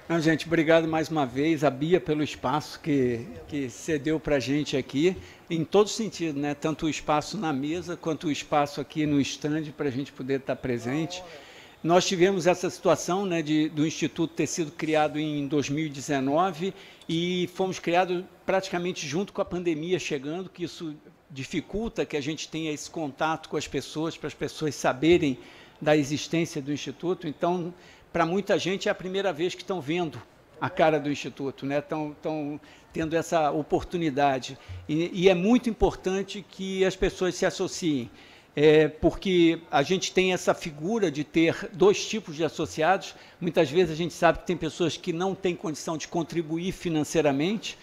Não, gente, obrigado mais uma vez, a Bia, pelo espaço que cedeu para a gente aqui, em todo sentido, né? Tanto o espaço na mesa, quanto o espaço aqui no estande, para a gente poder estar presente. Nós tivemos essa situação, né, do Instituto ter sido criado em 2019 e fomos criados praticamente junto com a pandemia chegando, que isso dificulta que a gente tenha esse contato com as pessoas, para as pessoas saberem da existência do Instituto. Então, para muita gente é a primeira vez que estão vendo a cara do Instituto, né? Estão tendo essa oportunidade. E é muito importante que as pessoas se associem, porque a gente tem essa figura de ter dois tipos de associados. Muitas vezes a gente sabe que tem pessoas que não têm condição de contribuir financeiramente,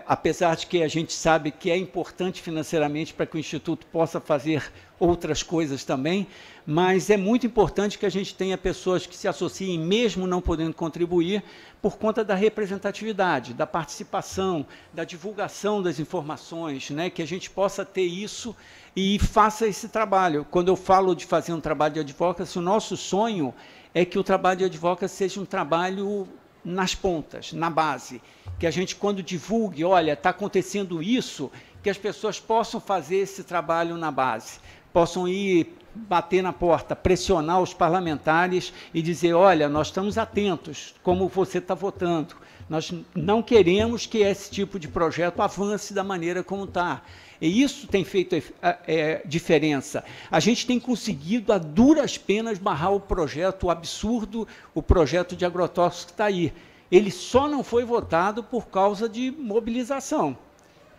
apesar de que a gente sabe que é importante financeiramente para que o Instituto possa fazer outras coisas também, mas é muito importante que a gente tenha pessoas que se associem, mesmo não podendo contribuir, por conta da representatividade, da participação, da divulgação das informações, né? Que a gente possa ter isso e faça esse trabalho. Quando eu falo de fazer um trabalho de advocacy, o nosso sonho é que o trabalho de advocacy seja um trabalho nas pontas, na base, que a gente, quando divulgue, olha, está acontecendo isso, que as pessoas possam fazer esse trabalho na base, possam ir bater na porta, pressionar os parlamentares e dizer, olha, nós estamos atentos como você está votando, nós não queremos que esse tipo de projeto avance da maneira como está. E isso tem feito diferença. A gente tem conseguido, a duras penas, barrar o projeto, o absurdo, o projeto de agrotóxicos que está aí. Ele só não foi votado por causa de mobilização,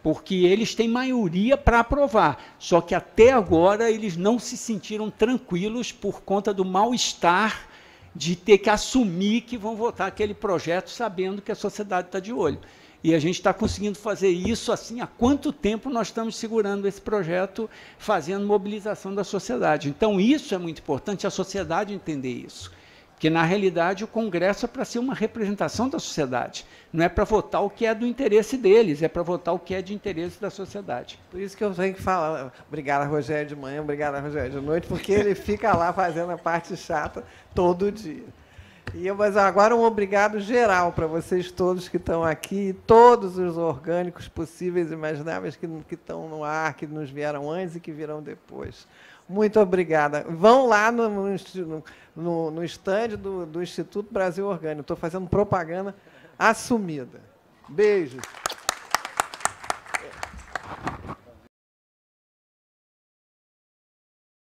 porque eles têm maioria para aprovar. Só que até agora eles não se sentiram tranquilos por conta do mal-estar de ter que assumir que vão votar aquele projeto sabendo que a sociedade está de olho. E a gente está conseguindo fazer isso assim, há quanto tempo nós estamos segurando esse projeto, fazendo mobilização da sociedade. Então, isso é muito importante, a sociedade entender isso, Porque, na realidade, o Congresso é para ser uma representação da sociedade. Não é para votar o que é do interesse deles, é para votar o que é de interesse da sociedade. Por isso que eu tenho que falar, obrigado, Rogério, de manhã, obrigado, Rogério, de noite, porque ele fica lá fazendo a parte chata todo dia. Mas agora um obrigado geral para vocês todos que estão aqui, todos os orgânicos possíveis e imagináveis que estão no ar, que nos vieram antes e que virão depois. Muito obrigada. Vão lá no stand do Instituto Brasil Orgânico. Estou fazendo propaganda assumida. Beijos.